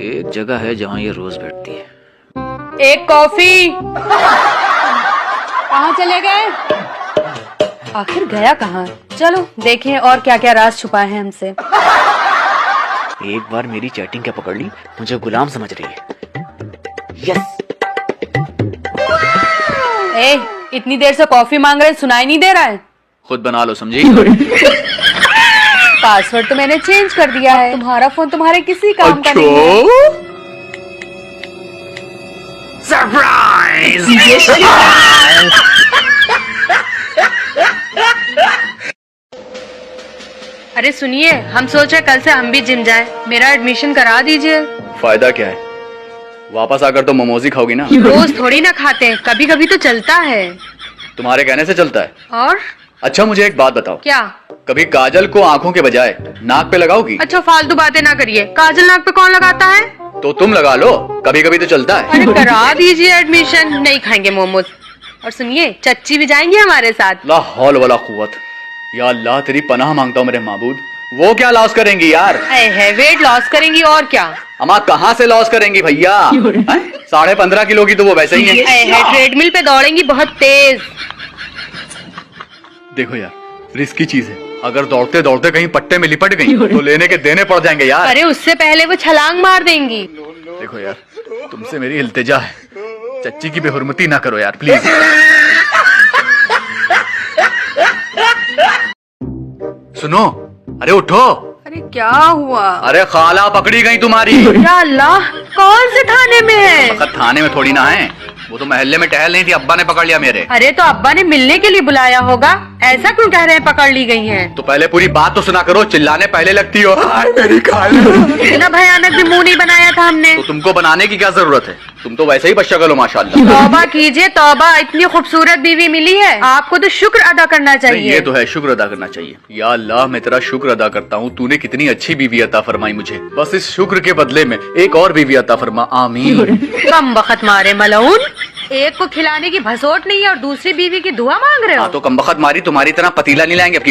एक जगह है जहाँ ये रोज बैठती है। एक कॉफी। कहाँ चले गए? आखिर गया कहाँ? चलो देखें और क्या क्या राज छुपा है हमसे। एक बार मेरी चैटिंग क्या पकड़ ली, मुझे गुलाम समझ रही है। यस। ए, इतनी देर से कॉफी मांग रहे, सुनाई नहीं दे रहा है? खुद बना लो, समझी? पासवर्ड तो मैंने चेंज कर दिया है, तुम्हारा फोन तुम्हारे किसी काम का नहीं है। सरप्राइज! अरे सुनिए, हम सोच रहे कल से हम भी जिम जाएं, मेरा एडमिशन करा दीजिए। फायदा क्या है? वापस आकर तो मोमोज ही खाओगी ना। रोज थोड़ी ना खाते हैं, कभी कभी तो चलता है। तुम्हारे कहने से चलता है। और अच्छा मुझे एक बात बताओ, क्या? कभी काजल को आंखों के बजाय नाक पे लगाओगी? अच्छा फालतू बातें ना करिए, काजल नाक पे कौन लगाता है? तो तुम लगा लो। कभी कभी तो चलता है। अरे करा दीजिए एडमिशन, नहीं खाएंगे मोमोज। और सुनिए चच्ची भी जाएंगी हमारे साथ। ला हौल वाला कुव्वत, या अल्लाह तेरी पनाह मांगता हूँ मेरे माबूद। वो क्या लॉस करेंगी यार? है वेट लॉस करेंगी और क्या। अम्मा कहाँ से लॉस करेंगी भैया? 15.5 किलो की तो वो वैसे ही है। ट्रेडमिल पे दौड़ेंगी बहुत तेज। देखो यार, रिस्की चीज है, अगर दौड़ते दौड़ते कहीं पट्टे में लिपट गई तो लेने के देने पड़ जाएंगे यार। अरे उससे पहले वो छलांग मार देंगी। देखो यार, तुमसे मेरी इल्तिजा है, चच्ची की बेहुरमती ना करो यार प्लीज। सुनो, अरे उठो। अरे क्या हुआ? अरे खाला पकड़ी गई तुम्हारी। या अल्लाह, कौन से थाने में है? वक्त थाने में थोड़ी ना है, वो तो महल्ले में टहल रही थी, अब्बा ने पकड़ लिया मेरे। अरे तो अब्बा ने मिलने के लिए बुलाया होगा, ऐसा क्यों कह रहे हैं पकड़ ली गई हैं? तो पहले पूरी बात तो सुना करो, चिल्लाने पहले लगती हो। मेरी खाला। इतना भयानक भी मुंह नहीं बनाया था हमने। तो तुमको बनाने की क्या जरूरत है, तुम तो वैसे ही बदशक्ल हो माशाल्लाह। तौबा कीजिए तौबा, इतनी खूबसूरत बीवी मिली है, आपको तो शुक्र अदा करना नहीं, चाहिए। ये तो है, शुक्र अदा करना चाहिए। या अल्लाह, मैं तेरा शुक्र अदा करता हूँ, तूने कितनी अच्छी बीवी अता फरमाई मुझे। बस इस शुक्र के बदले में एक और बीवी अता फरमा, आमीन। कम वक्त मारे मलऊन, एक को खिलाने की भसोट नहीं है और दूसरी बीवी की दुआ मांग रहे हो। हाँ तो कम बखत मारी, तुम्हारी तरह पतीला नहीं लाएंगे अब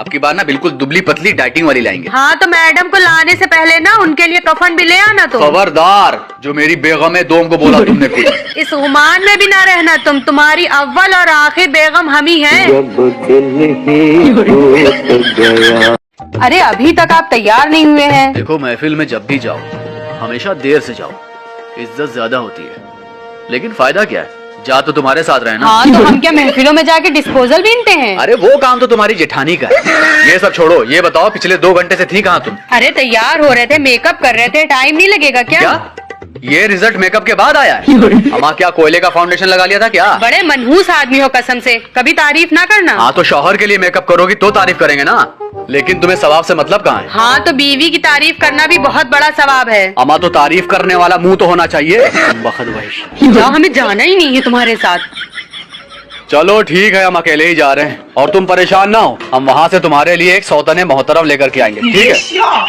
की बार ना बिल्कुल दुबली पतली डाइटिंग वाली लाएंगे। हाँ तो मैडम को लाने से पहले ना उनके लिए कफन भी ले आना। तो खबरदार, जो मेरी बेगम है दोम को बोला तुमने कुछ। इस गुमान में भी ना रहना तुम, तुम्हारी अव्वल और आखिर बेगम हम ही हैं। अरे अभी तक आप तैयार नहीं हुए हैं। देखो, महफिल में जब भी जाओ हमेशा देर से जाओ, इज्जत ज्यादा होती है, लेकिन फायदा क्या है, जा तो तुम्हारे साथ रहे ना। हाँ तो हम क्या महफिलों में जाके डिस्पोजल बीनते हैं? अरे वो काम तो तुम्हारी जेठानी का है। ये सब छोड़ो, ये बताओ पिछले 2 घंटे से थी कहाँ तुम? अरे तैयार हो रहे थे, मेकअप कर रहे थे, टाइम नहीं लगेगा क्या? ये रिजल्ट मेकअप के बाद आया है? अम्मा क्या कोयले का फाउंडेशन लगा लिया था क्या? बड़े मनहूस आदमी हो कसम से, कभी तारीफ ना करना। हाँ तो शौहर के लिए मेकअप करोगी तो तारीफ करेंगे ना, लेकिन तुम्हें सवाब से मतलब कहाँ है? हाँ तो बीवी की तारीफ करना भी बहुत बड़ा सवाब है। अम्मा तो तारीफ करने वाला मुंह तो होना चाहिए। जाओ, हमें जाना ही नहीं है तुम्हारे साथ। चलो ठीक है, हम अकेले ही जा रहे हैं, और तुम परेशान ना हो, हम वहाँ से तुम्हारे लिए एक सौतने मोहतरम लेकर के आएंगे, ठीक है?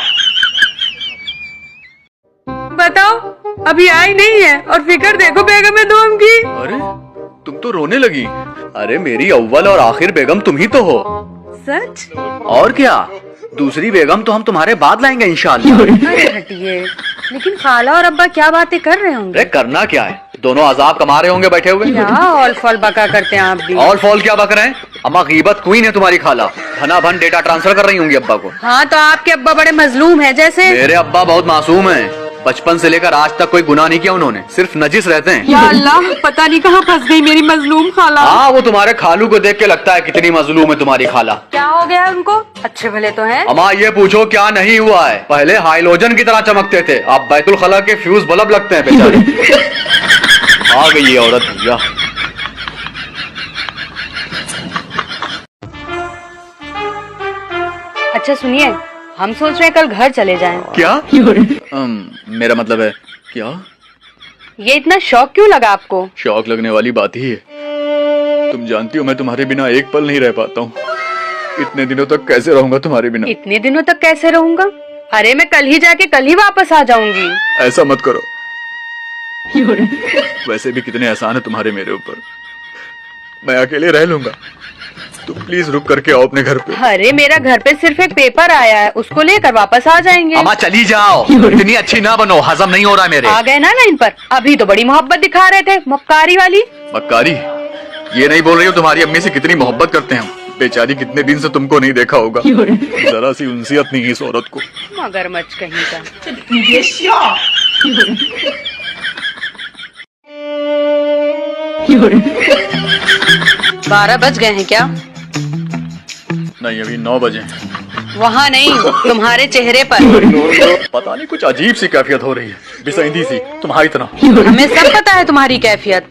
बताओ, अभी आई नहीं है और फिक्र देखो बेगम है दोम की। अरे तुम तो रोने लगी। अरे मेरी अव्वल और आखिर बेगम तुम ही तो हो। सच? और क्या, दूसरी बेगम तो हम तुम्हारे बाद लाएंगे इंशाअल्लाह। अरे हटिए, लेकिन खाला और अब्बा क्या बातें कर रहे होंगे? अरे करना क्या है, दोनों अजाब कमा रहे होंगे बैठे हुए। क्या ऑल फॉल बका करते हैं आप भी? ऑल फॉल क्या बक रहे हैं, अम्मा गीबत क्वीन है तुम्हारी खाला, धना भन डेटा ट्रांसफर कर रही होंगी अब्बा को। हाँ तो आपके अब्बा बड़े मजलूम है जैसे। मेरे अब्बा बहुत मासूम है, बचपन से लेकर आज तक कोई गुनाह नहीं किया उन्होंने, सिर्फ नजिस रहते हैं। या अल्लाह, पता नहीं कहाँ फंस गई मेरी मजलूम खाला। हाँ, वो तुम्हारे खालू को देख के लगता है कितनी मजलूम है तुम्हारी खाला। क्या हो गया उनको? अच्छे भले तो हैं। अम्मा ये पूछो क्या नहीं हुआ है, पहले हाइलोजन की तरह चमकते थे, अब बैतुल खला के फ्यूज बल्ब लगते हैं बेचारे। आ गई ये औरत भैया। अच्छा सुनिए, हम सोच रहे हैं कल घर चले जाएं। क्या? मेरा मतलब है क्या? ये इतना शौक क्यों लगा आपको? शौक लगने वाली बात ही है, तुम जानती हो मैं तुम्हारे बिना एक पल नहीं रह पाता हूँ। इतने दिनों तक कैसे रहूंगा तुम्हारे बिना? इतने दिनों तक कैसे रहूंगा? अरे मैं कल ही जाके कल ही वापस आ जाऊंगी। ऐसा मत करो, वैसे भी कितने एहसान है तुम्हारे मेरे ऊपर, मैं अकेले रह लूंगा, तुम प्लीज रुक करके आओ अपने घर पे। अरे मेरा घर पे सिर्फ एक पेपर आया है, उसको लेकर वापस आ जाएंगे। अम्मा चली जाओ, इतनी अच्छी ना बनो, हजम नहीं हो रहा है मेरे। आ गए ना लाइन पर, अभी तो बड़ी मोहब्बत दिखा रहे थे, मक्कारी वाली। मक्कारी? ये नहीं बोल रही हो तुम्हारी अम्मी से कितनी मोहब्बत करते हैं हम, बेचारी कितने दिन से तुमको नहीं देखा होगा, जरा सी उनसियत नहीं है इस औरत को। मगरमच्छ कहीं का। 12 बज गए हैं क्या? नहीं, अभी 9 बजे। वहाँ नहीं, तुम्हारे चेहरे पर। पता नहीं कुछ अजीब सी कैफियत हो रही है, बेसंदी सी तुम्हारी तरह। हमें सब पता है तुम्हारी कैफियत।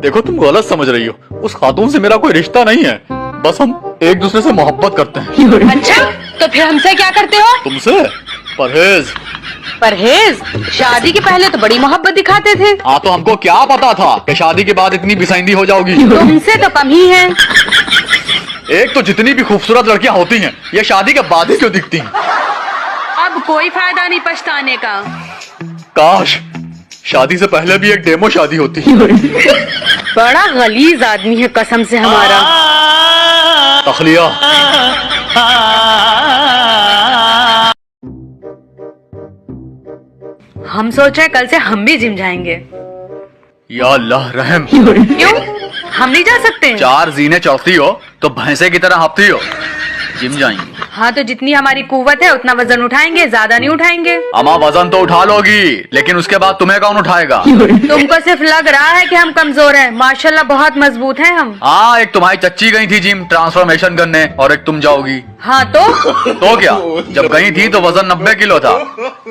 देखो तुम गलत समझ रही हो, उस खातून से मेरा कोई रिश्ता नहीं है, बस हम एक दूसरे से मोहब्बत करते हैं। अच्छा, तो फिर हमसे क्या करते हो? तुमसे परहेज। परहेज? शादी के पहले तो बड़ी मोहब्बत दिखाते थे। हाँ तो हमको क्या पता था कि शादी के बाद इतनी बेसंदी हो जाओगी। तुमसे तो कम ही है। एक तो जितनी भी खूबसूरत लड़कियां होती हैं, ये शादी के बाद ही क्यों दिखती हैं? अब कोई फायदा नहीं पछताने का। काश शादी से पहले भी एक डेमो शादी होती। बड़ा गलीज आदमी है कसम से हमारा। तखलिया। हम सोच रहे कल से हम भी जिम जाएंगे। या अल्लाह रहम। क्यों, हम नहीं जा सकते? 4 जीने चढ़ती हो तो भैंसे की तरह हाँफती हो। जिम जाएंगे। हाँ तो जितनी हमारी कुव्वत है उतना वजन उठाएंगे, ज्यादा नहीं उठाएंगे। अम्मा वजन तो उठा लोगी, लेकिन उसके बाद तुम्हें कौन उठाएगा? तुमको सिर्फ लग रहा है कि हम कमजोर हैं, माशाल्लाह बहुत मजबूत हैं हम। हाँ, एक तुम्हारी चच्ची गई थी जिम ट्रांसफॉर्मेशन करने और एक तुम जाओगी। हाँ तो क्या, जब गई थी तो वजन 90 किलो था,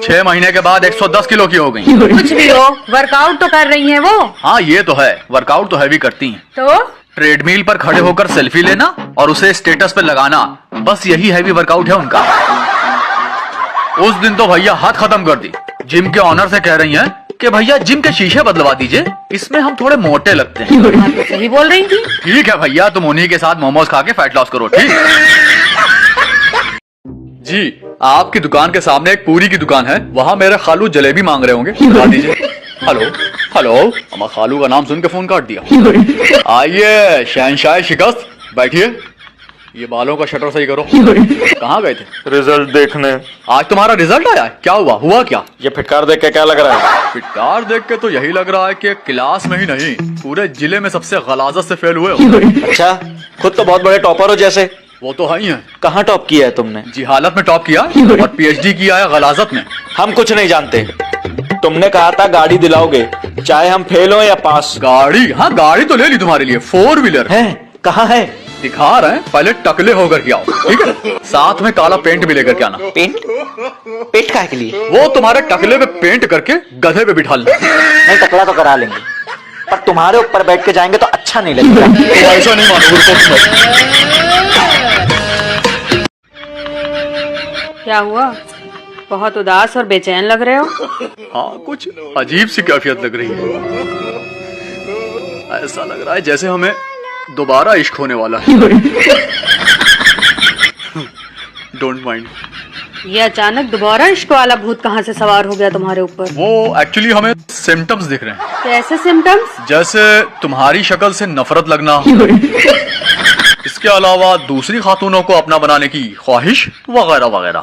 6 महीने के बाद 110 किलो की हो गई। कुछ भी हो, वर्कआउट तो कर रही हैं वो। हाँ ये तो है, वर्कआउट तो हैवी करती हैं। तो ट्रेडमिल पर खड़े होकर सेल्फी लेना और उसे स्टेटस पे लगाना, बस यही हैवी वर्कआउट है उनका। उस दिन तो भैया हाथ खत्म कर दी। जिम के ऑनर से कह रही हैं कि भैया जिम के शीशे बदलवा दीजिए, इसमें हम थोड़े मोटे लगते हैं। आप तो सही बोल रही थी। ठीक है भैया, तुम उन्हीं के साथ मोमोज खा के फैट लॉस करो। ठीक जी, आपकी दुकान के सामने एक पूरी की दुकान है, वहाँ मेरे खालू जलेबी मांग रहे होंगे, बता दीजिए। हेलो हेलो, हमारा खालू का नाम सुन के फोन काट दिया। आइए शहंशाह शिकस्त, बैठिए। ये बालों का शटर सही करो। कहाँ गए थे? रिजल्ट देखने। आज तुम्हारा रिजल्ट आया? क्या हुआ क्या? ये फिटकार देख के क्या लग रहा है? फिटकार देख के तो यही लग रहा है कि क्लास में ही नहीं, पूरे जिले में सबसे गलाजत से फेल हुए हो। अच्छा, खुद तो बहुत बड़े टॉपर हो जैसे। वो तो है ही है। कहाँ टॉप किया है तुमने? जी हालत में टॉप किया और पीएचडी किया है गलाजत में। हम कुछ नहीं जानते। तुमने कहा था गाड़ी दिलाओगे, चाहे हम फेल हो या पास। गाड़ी? हाँ गाड़ी तो ले ली तुम्हारे लिए, 4 व्हीलर है। कहाँ है? दिखा रहे हैं, पहले टकले होकर के आओ, ठीक है? साथ में काला पेंट भी लेकर के आना। पेंट? पेंट काहे के लिए? वो तुम्हारे टकले पे पेंट करके गधे पे बिठा लेना। नहीं, टकला तो करा लेंगे, पर तुम्हारे ऊपर बैठ के जाएंगे तो अच्छा नहीं लगेगा। तो ऐसा नहीं मानोगे। क्या हुआ, बहुत उदास और बेचैन लग रहे हो? हाँ, कुछ अजीब सी कैफियत लग रही है। ऐसा लग रहा है जैसे हमें दोबारा इश्क होने वाला है। Don't mind. ये अचानक दोबारा इश्क वाला भूत कहाँ से सवार हो गया तुम्हारे ऊपर? वो एक्चुअली हमें सिम्टम्स दिख रहे हैं। कैसे सिम्टम्स? जैसे तुम्हारी शक्ल से नफरत लगना, इसके अलावा दूसरी खातूनों को अपना बनाने की ख्वाहिश वगैरह वगैरह।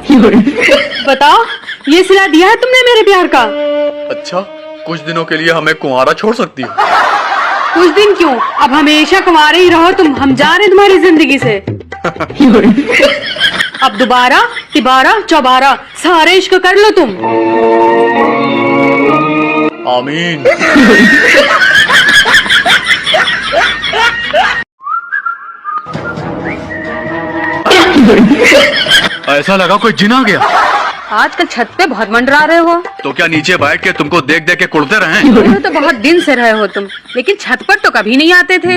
बताओ, ये सिला दिया है तुमने मेरे प्यार का? अच्छा, कुछ दिनों के लिए हमें कुंवारा छोड़ सकती हो? कुछ दिन क्यों, अब हमेशा कुंवारे ही रहो तुम, हम जा रहे तुम्हारी जिंदगी से। अब दोबारा तिबारा चौबारा सारे इश्क कर लो तुम। आमीन। ऐसा लगा कोई जिन आ गया। आजकल छत पे बहुत मंडरा रहे हो। तो क्या नीचे बैठ के तुमको देख देख के कुड़ते रहे? तो बहुत दिन से रहे हो तुम, लेकिन छत पर तो कभी नहीं आते थे।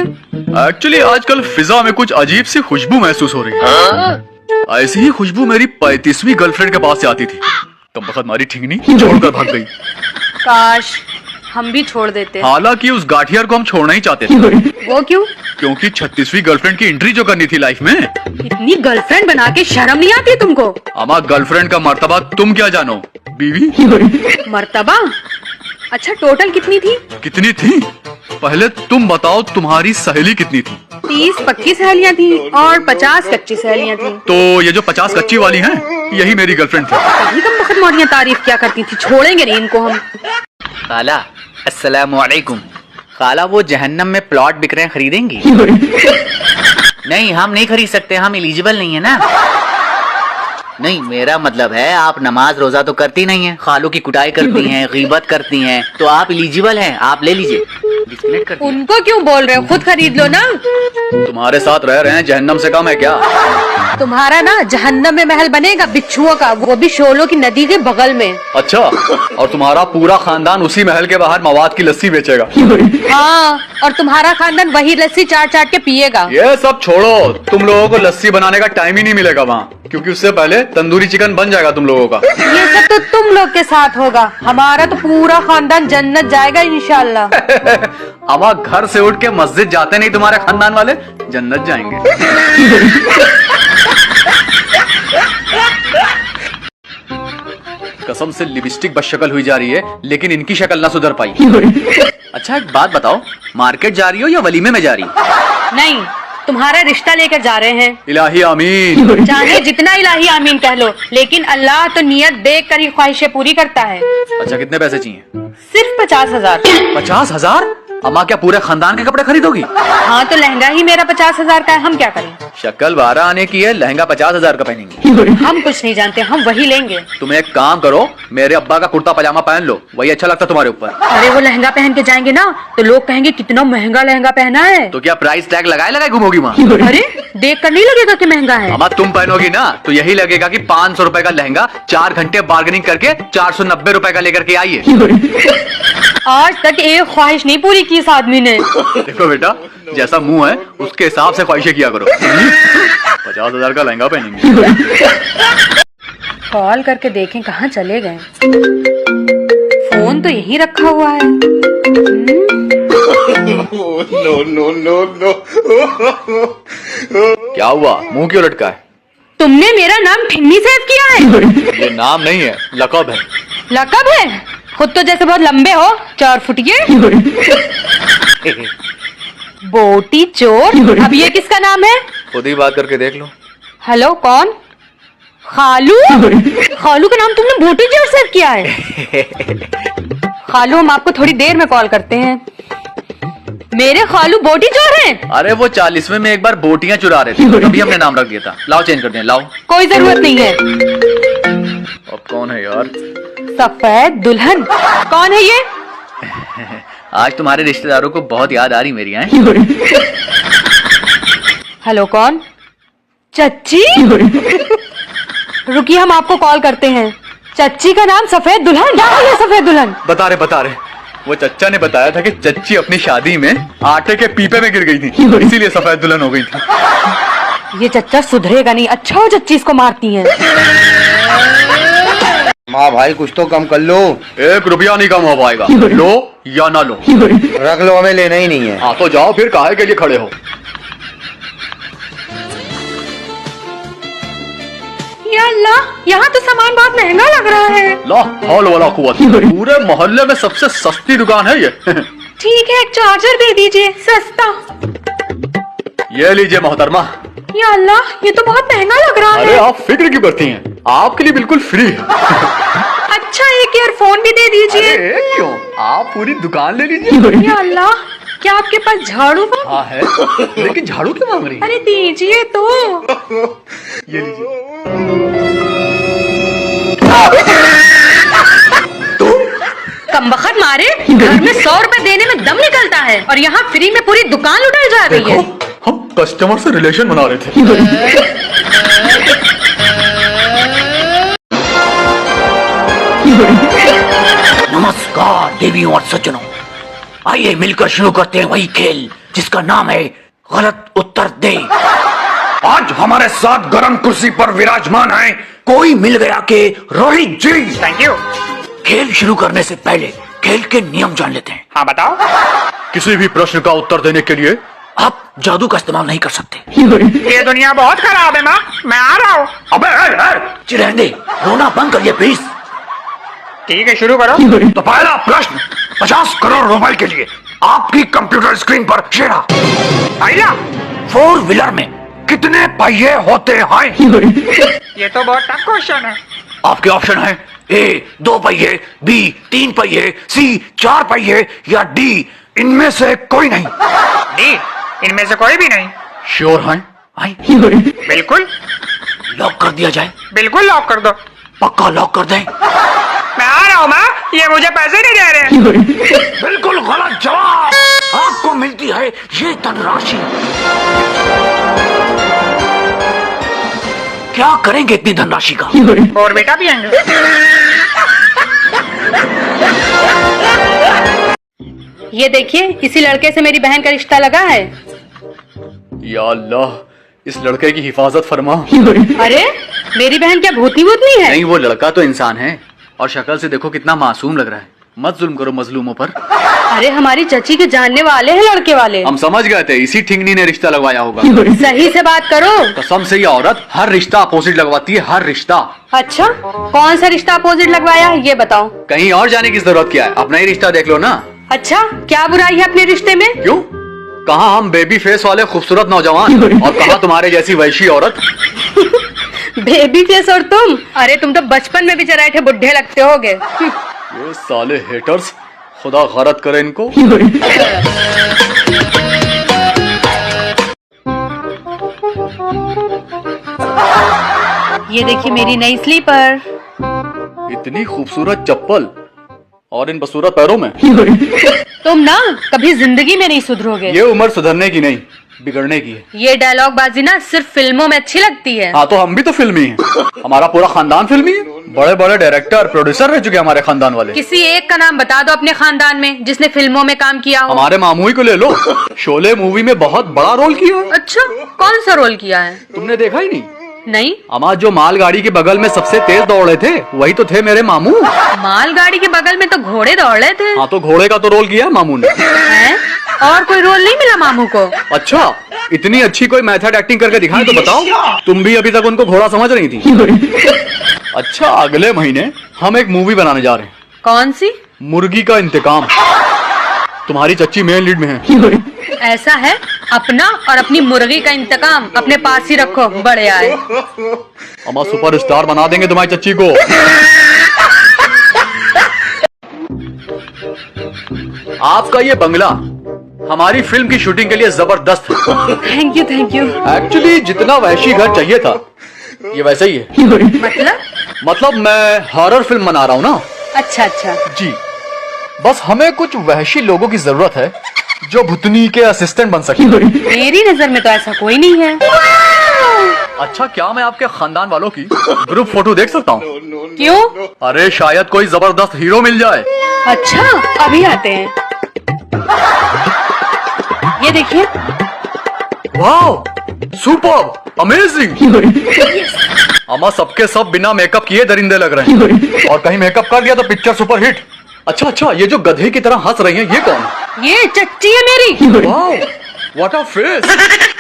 एक्चुअली आजकल फिजा में कुछ अजीब सी खुशबू महसूस हो रही है। ऐसी ही खुशबू मेरी 35वीं गर्लफ्रेंड के पास से आती थी, तो बखत मारी ठिंगनी छोड़कर भाग गई। काश हम भी छोड़ देते। हालांकि उस गाठियर को हम छोड़ना ही चाहते थे। वो क्यों? क्योंकि 36वीं गर्लफ्रेंड की एंट्री जो करनी थी लाइफ में। इतनी गर्लफ्रेंड बना के शर्म नहीं आती तुमको? अमा गर्लफ्रेंड का मर्तबा तुम क्या जानो, बीवी। मर्तबा? अच्छा, टोटल कितनी थी? कितनी थी? पहले तुम बताओ, तुम्हारी सहेली कितनी थी? 30 पक्की सहेलियां थी और 50 कच्ची सहेलियां थी। तो ये जो 50 कच्ची वाली हैं, यही मेरी गर्लफ्रेंड थी। कभी कम बहुत मोड़ियां तारीफ क्या करती थी, छोड़ेंगे नहीं इनको हम। खाला अस्सलामुअलैकुम। खाला, वो जहन्नम में प्लॉट बिक रहे हैं, खरीदेंगी? नहीं, हम नहीं खरीद सकते, हम एलिजिबल नहीं है ना। नहीं, मेरा मतलब है आप नमाज रोजा तो करती नहीं है, खालों की कुटाई करती हैं, गीबत करती हैं, तो आप एलिजिबल हैं, आप ले लीजिए। डिस्कनेक्ट कर दिया। उनको क्यों बोल रहे हो, खुद खरीद लो ना। तुम्हारे साथ रह रहे हैं, जहन्नम से कम है क्या? तुम्हारा ना जहन्नम में महल बनेगा बिच्छुओं का, वो भी शोलों की नदी के बगल में। अच्छा, और तुम्हारा पूरा खानदान उसी महल के बाहर मवाद की लस्सी बेचेगा। हाँ, और तुम्हारा खानदान वही लस्सी चाट चाट के पिएगा। ये सब छोड़ो, तुम लोगों को लस्सी बनाने का टाइम ही नहीं मिलेगा वहाँ, क्योंकि उससे पहले तंदूरी चिकन बन जाएगा तुम लोगों का। ये सब तो तुम लोग के साथ होगा, हमारा तो पूरा खानदान जन्नत जाएगा इंशाल्लाह। अमा घर से उठ के मस्जिद जाते नहीं तुम्हारे खानदान वाले, जन्नत जाएंगे। कसम से लिपस्टिक बस शक्ल हुई जा रही है, लेकिन इनकी शक्ल ना सुधर पाई। अच्छा एक बात बताओ, मार्केट जा रही हो या वलीमे में जा रही हो? नहीं, तुम्हारा रिश्ता लेकर जा रहे हैं। इलाही आमीन। चाहे जितना इलाही आमीन कह लो, लेकिन अल्लाह तो नियत देख कर ही ख्वाहिशें पूरी करता है। अच्छा कितने पैसे चाहिए? सिर्फ 50,000। 50,000? अम्मा क्या पूरे खानदान के कपड़े खरीदोगी? हाँ तो लहंगा ही मेरा 50,000 का है, हम क्या करें? शक्ल 12 आने की है, लहंगा 50,000 का पहनेंगी? हम कुछ नहीं जानते, हम वही लेंगे। तुम एक काम करो, मेरे अब्बा का कुर्ता पजामा पहन लो, वही अच्छा लगता तुम्हारे ऊपर। अरे वो लहंगा पहन के जाएंगे ना तो लोग कहेंगे कितना महंगा लहंगा पहना है। तो क्या प्राइस टैग लगाए घूमोगी वहाँ? अरे देख कर नहीं लगेगा कि महंगा है। अम्मा तुम पहनोगी ना तो यही लगेगा कि 500 रुपए का लहंगा 4 घंटे बार्गेनिंग करके 490 रुपए का लेकर के आई है। आज तक एक ख्वाहिश नहीं पूरी की इस आदमी ने। देखो बेटा, जैसा मुंह है उसके हिसाब से ख्वाहिशें किया करो। 50,000 का लहंगा पहनेंगे। कॉल करके देखें कहाँ चले गए। फोन तो यहीं रखा हुआ है। क्या हुआ, मुंह क्यों लटका है? तुमने मेरा नाम ठिन्नी सेव किया है। ये नाम नहीं है, लकब है। लकब है? खुद तो जैसे बहुत लंबे हो, 4 फुटिए। बोटी चोर। अब ये किसका नाम है? खुद ही बात करके देख लो। हेलो, कौन? खालू? खालू का नाम तुमने बोटी चोर सेव किया है? खालू हम आपको थोड़ी देर में कॉल करते हैं। मेरे खालू बोटी चोर हैं? अरे वो 40वें में एक बार बोटियां चुरा रहे थे, तभी हमने नाम रख दिया था। लाओ चेंज कर दें, लाओ। कोई जरूरत नहीं है। अब कौन है यार? सफेद दुल्हन। कौन है ये? आज तुम्हारे रिश्तेदारों को बहुत याद आ रही मेरी हैं। हेलो, कौन? चच्ची? रुकिए हम आपको कॉल करते हैं। चच्ची का नाम सफेद दुल्हन? क्या है ये सफेद दुल्हन? बता रहे वो चच्चा ने बताया था कि चच्ची अपनी शादी में आटे के पीपे में गिर गई थी, इसीलिए सफेद दुल्हन हो गई थी। ये चच्चा सुधरेगा नहीं। अच्छा वो चच्ची इसको मारती है। माँ भाई कुछ तो कम कर लो। 1 रुपया नहीं कम हो पाएगा, लो या ना लो। रख लो, हमें लेना ही नहीं है। हाँ तो जाओ फिर, काहे के लिए खड़े हो? या अल्लाह, यहाँ तो सामान बहुत महंगा लग रहा है। ला हौल वाला कुव्वत, पूरे मोहल्ले में सबसे सस्ती दुकान है ये। ठीक है, एक चार्जर दे दीजिए सस्ता। ये लीजिए मोहतरमा। या अल्लाह, ये तो बहुत महंगा लग रहा अरे है। आप फिक्र क्यों करती हैं, आपके लिए बिल्कुल फ्री है। अच्छा एक ईयरफोन भी दे दीजिए। अरे क्यों, आप पूरी दुकान ले लीजिए। या अल्लाह, क्या आपके पास झाड़ू है? हाँ है, लेकिन झाड़ू क्यों मांग रही है? अरे दीजिए तो। ये लीजिए। कमबख्त मारे, घर में 100 रुपए देने में दम निकलता है और यहाँ फ्री में पूरी दुकान लुटाई जा रही है। हम कस्टमर से रिलेशन बना रहे थे। नमस्कार देवियों और सज्जनों, आइए मिलकर शुरू करते हैं वही खेल जिसका नाम है गलत उत्तर दे। आज हमारे साथ गरम कुर्सी पर विराजमान है कोई मिल गया के रोहित जी। Thank you. खेल शुरू करने से पहले खेल के नियम जान लेते हैं। हाँ बताओ। किसी भी प्रश्न का उत्तर देने के लिए आप जादू का इस्तेमाल नहीं कर सकते। ये दुनिया बहुत खराब है माँ, मैं आ रहा हूँ। अबे चिरहने, रोना बंद करिए प्लीज। ठीक है शुरू करो। तो पहला प्रश्न 50 करोड़ रुपए के लिए आपकी कंप्यूटर स्क्रीन पर शेरा। आइया, 4 व्हीलर में कितने पहिए होते हैं? ये तो बहुत टफ क्वेश्चन है। आपके ऑप्शन है ए 2 पहिए, बी 3 पहिए, सी 4 पहिए या डी इनमें से कोई नहीं। डी, इनमें से कोई भी नहीं। श्योर हैं? बिल्कुल। लॉक कर दिया जाए? बिल्कुल लॉक कर दो। पक्का लॉक कर दें? मैं आ रहा हूँ माँ, ये मुझे पैसे नहीं दे रहे। बिल्कुल गलत जवाब। आपको मिलती है ये धनराशि। क्या करेंगे इतनी धनराशि का? और बेटा पिएंगे। ये देखिए, इसी लड़के से मेरी बहन का रिश्ता लगा है। या अल्लाह, इस लड़के की हिफाजत फरमा। अरे मेरी बहन क्या भूतनी है? नहीं, वो लड़का तो इंसान है और शक्ल से देखो कितना मासूम लग रहा है। मत जुल्म करो मजलूमों पर। अरे हमारी चची के जानने वाले हैं लड़के वाले। हम समझ गए थे, इसी ठिंगनी ने रिश्ता लगवाया होगा। सही से बात करो। कसम से ये औरत हर रिश्ता अपोजिट लगवाती है, हर रिश्ता। अच्छा, कौन सा रिश्ता अपोजिट लगवाया है ये बताओ। कहीं और जाने की जरूरत क्या है, अपना ही रिश्ता देख लो ना। अच्छा, क्या बुराई है अपने रिश्ते में? क्यों? कहाँ हम बेबी फेस वाले खूबसूरत नौजवान और कहाँ तुम्हारे जैसी वैशी औरत। बेबी फेस और तुम? अरे तुम तो बचपन में भी चराए थे, बुढ़े लगते होगे। ये साले हेटर्स, खुदा गरत करे इनको। ये देखिए मेरी नई स्लीपर। इतनी खूबसूरत चप्पल और इन बसूरत पैरों में। तुम ना कभी जिंदगी में नहीं सुधरोगे। ये उम्र सुधरने की नहीं, बिगड़ने की है। ये डायलॉग बाजी ना सिर्फ फिल्मों में अच्छी लगती है। हाँ तो हम भी तो फिल्मी हैं, हमारा पूरा खानदान फिल्मी है। बड़े बड़े डायरेक्टर प्रोड्यूसर रह चुके हमारे खानदान वाले। किसी एक का नाम बता दो अपने खानदान में जिसने फिल्मों में काम किया हो। हमारे मामू ही को ले लो, शोले मूवी में बहुत बड़ा रोल किया है। अच्छा, कौन सा रोल किया है? तुमने देखा ही नहीं? नहीं। हमारे जो मालगाड़ी के बगल में सबसे तेज दौड़े थे वही तो थे मेरे मामू। मालगाड़ी के बगल में तो घोड़े दौड़ रहे थे। हाँ तो घोड़े का तो रोल किया है मामू ने। हैं? और कोई रोल नहीं मिला मामू को? अच्छा, इतनी अच्छी कोई मेथड एक्टिंग करके दिखाएं तो बताओ। तुम भी अभी तक उनको घोड़ा समझ रही थी। अच्छा, अगले महीने हम एक मूवी बनाने जा रहे हैं। कौन सी? मुर्गी का इंतकाम। तुम्हारी चच्ची मेन लीड में है। ऐसा है, अपना और अपनी मुर्गी का इंतकाम अपने पास ही रखो, बड़े आए। हम सुपरस्टार बना देंगे तुम्हारी चच्ची को। आपका ये बंगला हमारी फिल्म की शूटिंग के लिए जबरदस्त है। Thank you thank you. Actually जितना वैशी घर चाहिए था ये वैसा ही है। मतलब मैं हॉरर फिल्म बना रहा हूँ ना। अच्छा अच्छा जी, बस हमें कुछ वहशी लोगों की जरूरत है जो भुतनी के असिस्टेंट बन सके। मेरी नजर में तो ऐसा कोई नहीं है। अच्छा, क्या मैं आपके खानदान वालों की ग्रुप फोटो देख सकता हूँ? क्यों? अरे शायद कोई जबरदस्त हीरो मिल जाए। अच्छा, अभी आते हैं। ये देखिए। वाह, सुपर, अमेजिंग। अम्मा सबके सब बिना मेकअप किए दरिंदे लग रहे हैं, और कहीं मेकअप कर दिया तो पिक्चर सुपर हिट। अच्छा अच्छा, ये जो गधे की तरह हंस रही हैं ये कौन है? ये चच्ची है मेरी। वाह, व्हाट अ फेस।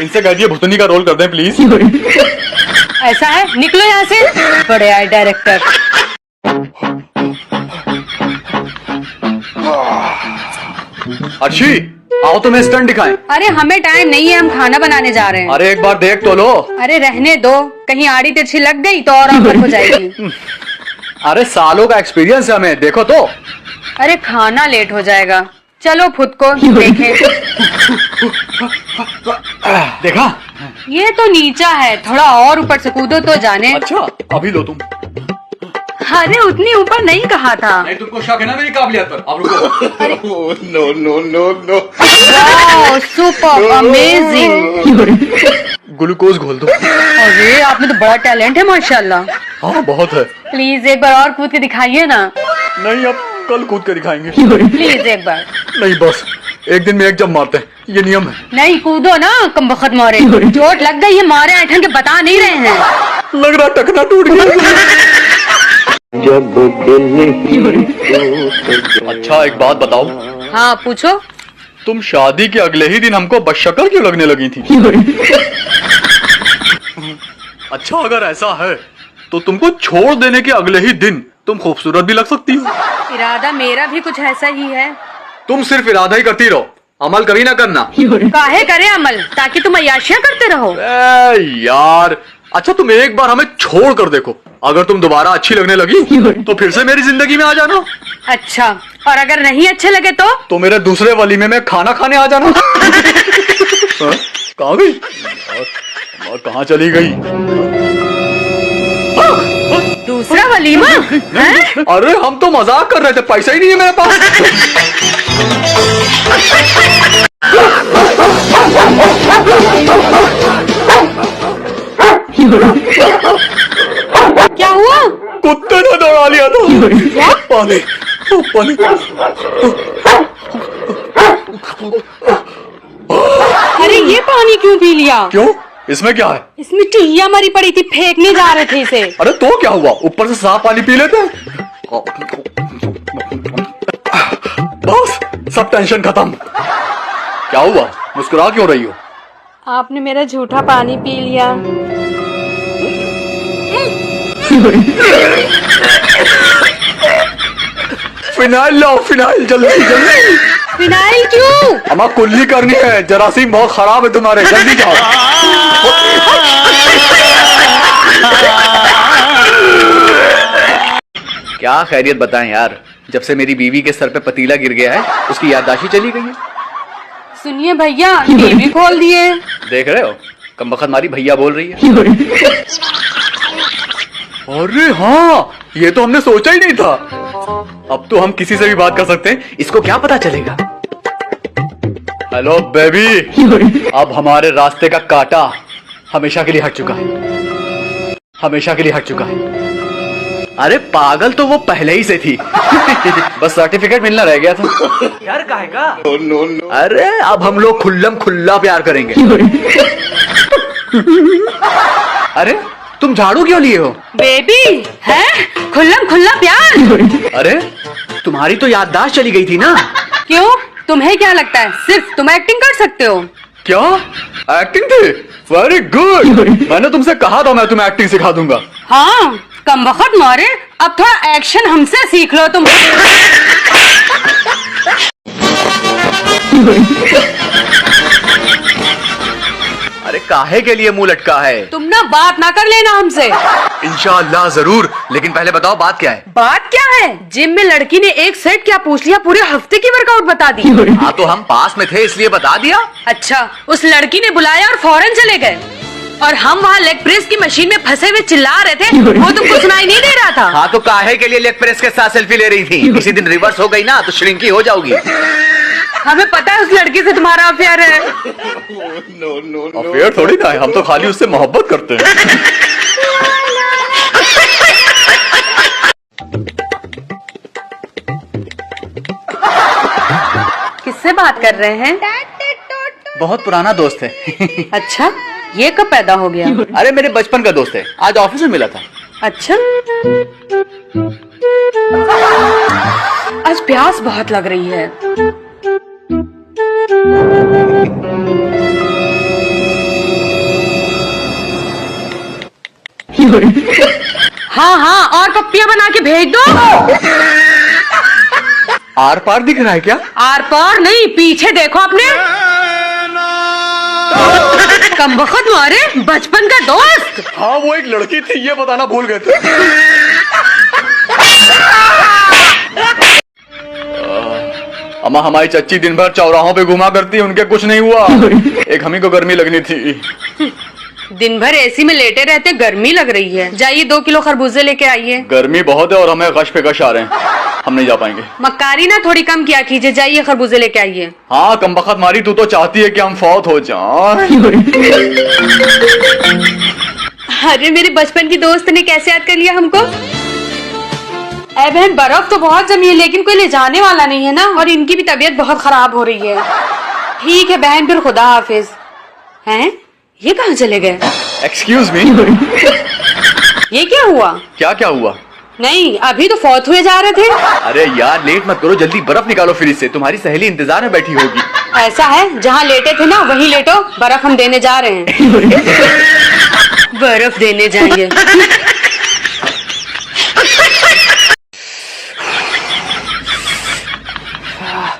इनसे कह दिए भुतनी का रोल कर दें प्लीज। ऐसा है, निकलो यहाँ से। बड़े आए डायरेक्टर। अर्शी, आओ तुम्हें स्टंट दिखाएं। अरे हमें टाइम नहीं है, हम खाना बनाने जा रहे हैं। अरे एक बार देख तो लो। अरे रहने दो, कहीं आड़ी तिरछी लग गई तो और आफत हो जाएगी। अरे सालों का एक्सपीरियंस है हमें, देखो तो। अरे खाना लेट हो जाएगा, चलो खुद को देखें। देखा? ये तो नीचा है, थोड़ा और ऊपर से कूदो तो जाने। अच्छा, अभी लो तुम। अरे उतनी ऊपर नहीं कहा था। नहीं, तुमको शक है ना मेरी काबिलियत पर? अब रुको। No no no no. वाह, सुपर, अमेजिंग। ग्लूकोज घोल दो। अरे आप में तो बड़ा टैलेंट है माशाल्लाह। हाँ बहुत है। प्लीज एक बार और कूद के दिखाइए ना। नहीं, अब कल कूद के दिखाएंगे। प्लीज एक बार। नहीं बस एक दिन में एक जब मारते हैं, ये नियम है। नहीं कूदो ना, कम बखत मारे। चोट लग गई, ये मारे ऐठन के बता नहीं रहे हैं। लग रहा टकना टूट गया। जब दिल। अच्छा एक बात बताओ। हाँ पूछो। तुम शादी के अगले ही दिन हमको बदशक्ल क्यों लगने लगी थी? अच्छा अगर ऐसा है तो तुमको छोड़ देने के अगले ही दिन तुम खूबसूरत भी लग सकती हो। इरादा मेरा भी कुछ ऐसा ही है। तुम सिर्फ इरादा ही करती रहो, अमल कभी ना करना। काहे करे अमल, ताकि तुम अय्याशियां करते रहो। यार अच्छा, तुम एक बार हमें छोड़ कर देखो, अगर तुम दोबारा अच्छी लगने लगी तो फिर से मेरी जिंदगी में आ जाना। अच्छा, और अगर नहीं अच्छे लगे तो मेरे दूसरे वलीमे में खाना खाने आ जाना। कहाँ गई? कहाँ चली गई? दूसरा वलीमा? अरे हम तो मजाक कर रहे थे, पैसा ही नहीं है मेरे पास। क्या हुआ? कुत्ते ने दौड़ा लिया था। क्या? पानी पानी। अरे ये पानी क्यों पी लिया? क्यों, इसमें क्या है? इसमें चुहिया मरी पड़ी थी, फेंकने जा रहे थे इसे। अरे तो क्या हुआ, ऊपर से साफ पानी पी लेते। सब टेंशन खत्म। क्या हुआ, मुस्कुरा क्यों रही हो? आपने मेरा झूठा पानी पी लिया। फिनाइल लाओ, फिनाइल जल्दी जल्दी। फिनाइल क्यों? अम्मा कुल्ली करनी है, जरासीम बहुत खराब है तुम्हारे, जल्दी जाओ। क्या खैरियत बताएं यार, जब से मेरी बीवी के सर पे पतीला गिर गया है उसकी याददाश्त ही चली गई है। सुनिए भैया, टीवी खोल दिए। देख रहे हो, कमबख्त मारी भैया बोल रही है। अरे हाँ, ये तो हमने सोचा ही नहीं था। अब तो हम किसी से भी बात कर सकते हैं, इसको क्या पता चलेगा। हेलो बेबी, अब हमारे रास्ते का कांटा हमेशा के लिए हट चुका है, हमेशा के लिए हट चुका है। अरे पागल, तो वो पहले ही से थी। बस सर्टिफिकेट मिलना रह गया था। यार काहे का? अरे अब हम लोग खुल्लम खुल्ला प्यार करेंगे। अरे तुम झाड़ू क्यों लिए हो? बेबी है खुल्लम खुल्ला प्यार। अरे तुम्हारी तो याददाश्त चली गई थी ना। क्यों, तुम्हें क्या लगता है सिर्फ तुम एक्टिंग कर सकते हो? क्या एक्टिंग थी? Very good. मैंने तुमसे कहा था मैं तुम्हें एक्टिंग सिखा दूंगा। हाँ, कमबख्त मारे, अब थोड़ा एक्शन हमसे सीख लो तुम। अरे काहे के लिए मुंह लटका है? तुम ना बात ना कर लेना हमसे। इंशाअल्लाह जरूर, लेकिन पहले बताओ बात क्या है? बात क्या है? जिम में लड़की ने एक सेट क्या पूछ लिया, पूरे हफ्ते की वर्कआउट बता दी। हाँ तो हम पास में थे इसलिए बता दिया। अच्छा, उस लड़की ने बुलाया और फौरन चले गए, और हम वहाँ लेग प्रेस की मशीन में फंसे हुए चिल्ला रहे थे, वो तुमको सुनाई नहीं दे रहा था? हाँ तो काहे के लिए लेग प्रेस के साथ सेल्फी ले रही थी? किसी दिन रिवर्स हो गई ना तो श्रिंकी हो जाओगी। हमें पता है उस लड़की से तुम्हारा अफेयर है। अफेयर थोड़ी ना है, हम तो खाली उससे मोहब्बत करते हैं। किससे बात कर रहे हैं? बहुत पुराना दोस्त है। अच्छा, ये कब पैदा हो गया? अरे मेरे बचपन का दोस्त है, आज ऑफिस में मिला था। अच्छा, आज प्यास बहुत लग रही है। हाँ हाँ, और पप्पियां बना के भेज दो। आर पार दिख रहा है क्या? आर पार नहीं, पीछे देखो अपने। कमबख्त मारे, बचपन का दोस्त। हाँ वो एक लड़की थी, ये बताना भूल गए थे। अम्मा हमारी चच्ची दिन भर चौराहों पे घुमा करती है, उनके कुछ नहीं हुआ। एक हमी को गर्मी लगनी थी। दिन भर एसी में लेटे रहते, गर्मी लग रही है। जाइए 2 किलो खरबूजे लेके आइए। गर्मी बहुत है और हमें गश पे गश आ रहे हैं, हम नहीं जा पाएंगे। मक्कारी ना थोड़ी कम किया कीजिए, जाइए खरबूजे लेके आइए। हाँ कमबख्त मारी, तू तो चाहती है कि हम फौत हो जाएं। अरे मेरे बचपन की दोस्त ने कैसे याद कर लिया हमको। ऐ बहन, बर्फ तो बहुत जमी है, लेकिन कोई ले जाने वाला नहीं है ना, और इनकी भी तबीयत बहुत खराब हो रही है। ठीक है बहन, फिर खुदा हाफिज। हैं? ये कहाँ चले गए? Excuse me. ये क्या हुआ? क्या क्या हुआ? नहीं, अभी तो फौत हुए जा रहे थे। अरे यार लेट मत करो, जल्दी बर्फ निकालो फ्रिज से, तुम्हारी सहेली इंतजार में बैठी होगी। ऐसा है, जहाँ लेटे थे ना वहीं लेटो, बर्फ हम देने जा रहे हैं। बर्फ देने जाइए।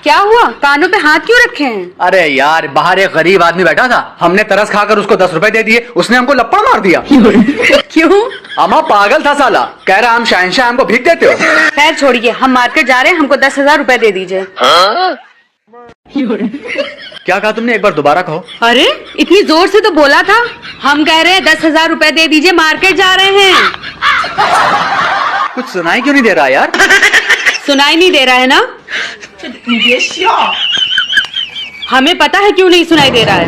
क्या हुआ, कानों पे हाथ क्यों रखे हैं? अरे यार बाहर एक गरीब आदमी बैठा था, हमने तरस खाकर उसको 10 रुपए दे दिए, उसने हमको लपड़ मार दिया। क्यों? अम्मा पागल था साला, कह रहा हम शहंशाह, हमको भीख देते हो। खैर छोड़िए, हम मार्केट जा रहे हैं, हमको 10,000 रुपए दे दीजिए। क्या कहा तुमने, एक बार दोबारा कहो। अरे इतनी जोर से तो बोला था। हम कह रहे हैं 10,000 रुपए दे दीजिए, मार्केट जा रहे हैं। कुछ सुनाई क्यों नहीं दे रहा यार? सुनाई नहीं दे रहा है ना? हमें पता है क्यों नहीं सुनाई दे रहा है।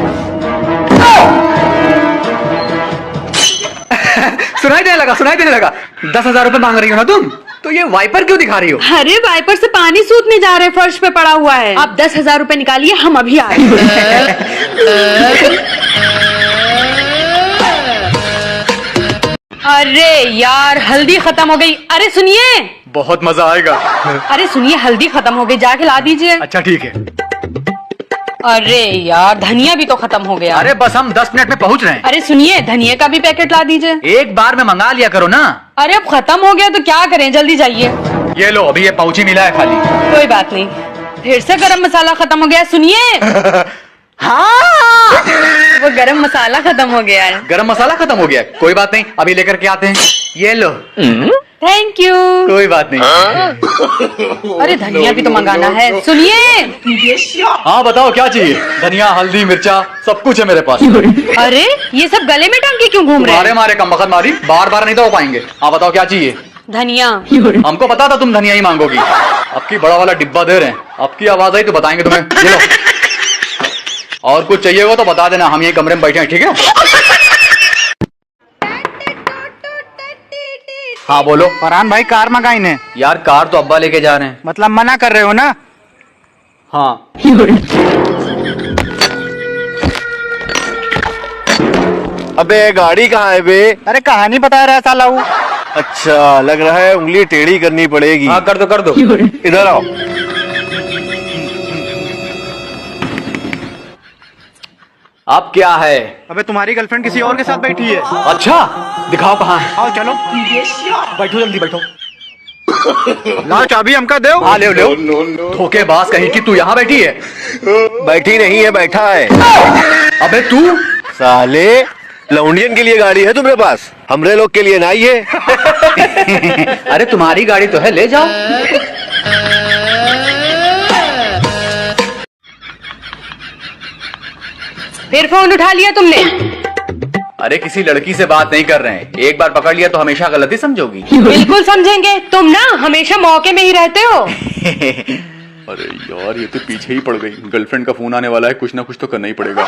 सुनाई देने लगा, सुनाई देने लगा। 10,000 रुपए मांग रही हो ना तुम, तो ये वाइपर क्यों दिखा रही हो? अरे वाइपर से पानी सूखने जा रहे, फर्श पे पड़ा हुआ है। आप 10,000 रुपए निकालिए, हम अभी आ रहे हैं। अरे यार हल्दी खत्म हो गई। अरे सुनिए, बहुत मजा आएगा। अरे सुनिए हल्दी खत्म हो गई, जाके ला दीजिए। अच्छा ठीक है। अरे यार धनिया भी तो खत्म हो गया। अरे बस हम 10 मिनट में पहुंच रहे हैं। अरे सुनिए धनिया का भी पैकेट ला दीजिए। एक बार में मंगा लिया करो ना। अरे अब खत्म हो गया तो क्या करें, जल्दी जाइए। ये लो, अभी ये पाउच ही मिला है खाली। कोई बात नहीं, फिर से गरम मसाला खत्म हो गया। सुनिए हाँ, वो गरम मसाला खत्म हो गया है। गरम मसाला खत्म हो गया। कोई बात नहीं, अभी लेकर के आते हैं। ये लो। Thank you. कोई बात नहीं। अरे धनिया भी तो मंगाना है। सुनिए। हाँ बताओ क्या चाहिए? धनिया, हल्दी, मिर्चा सब कुछ है मेरे पास। अरे ये सब गले में टांग के क्यों घूम रहे तुम्हारे हैं? मारे कम वक्त मारी, बार बार नहीं तो हो पाएंगे। हाँ बताओ क्या चाहिए? धनिया। हमको पता था तुम धनिया ही मांगोगी। अब की बड़ा वाला डिब्बा दे रहे हैं, अब की आवाज आई तो बताएंगे तुम्हें। ये लो। और कुछ चाहिए हो तो बता देना, हम यही कमरे में बैठे हैं, ठीक है? हाँ बोलो। फरहान भाई कार मंगाई ने। यार कार तो अब्बा लेके जा रहे हैं। मतलब मना कर रहे हो ना? हाँ। अबे गाड़ी कहाँ है बे? अरे कहानी बता रहा है साला वो। अच्छा लग रहा है उंगली टेढ़ी करनी पड़ेगी। हाँ कर दो कर दो। इधर आओ। अब क्या है? अबे तुम्हारी गर्लफ्रेंड किसी और के साथ बैठी है। अच्छा दिखाओ कहाँ है। आओ चलो। बैठो जल्दी बैठो। लाओ चाबी हमका दो। हाँ ले लो। धोखेबाज कहीं की, तू यहाँ बैठी है? बैठी नहीं है, बैठा है। अबे तू साले लौंडियन के लिए गाड़ी है तुम्हारे पास, हमरे लोग के लिए नहीं है। अरे तुम्हारी गाड़ी तो है, ले जाओ। फिर फोन उठा लिया तुमने? अरे किसी लड़की से बात नहीं कर रहे हैं, एक बार पकड़ लिया तो हमेशा गलती समझोगी। बिल्कुल समझेंगे, तुम ना हमेशा मौके में ही रहते हो। अरे यार ये तो पीछे ही पड़ गई। गर्लफ्रेंड का फोन आने वाला है, कुछ ना कुछ तो करना ही पड़ेगा।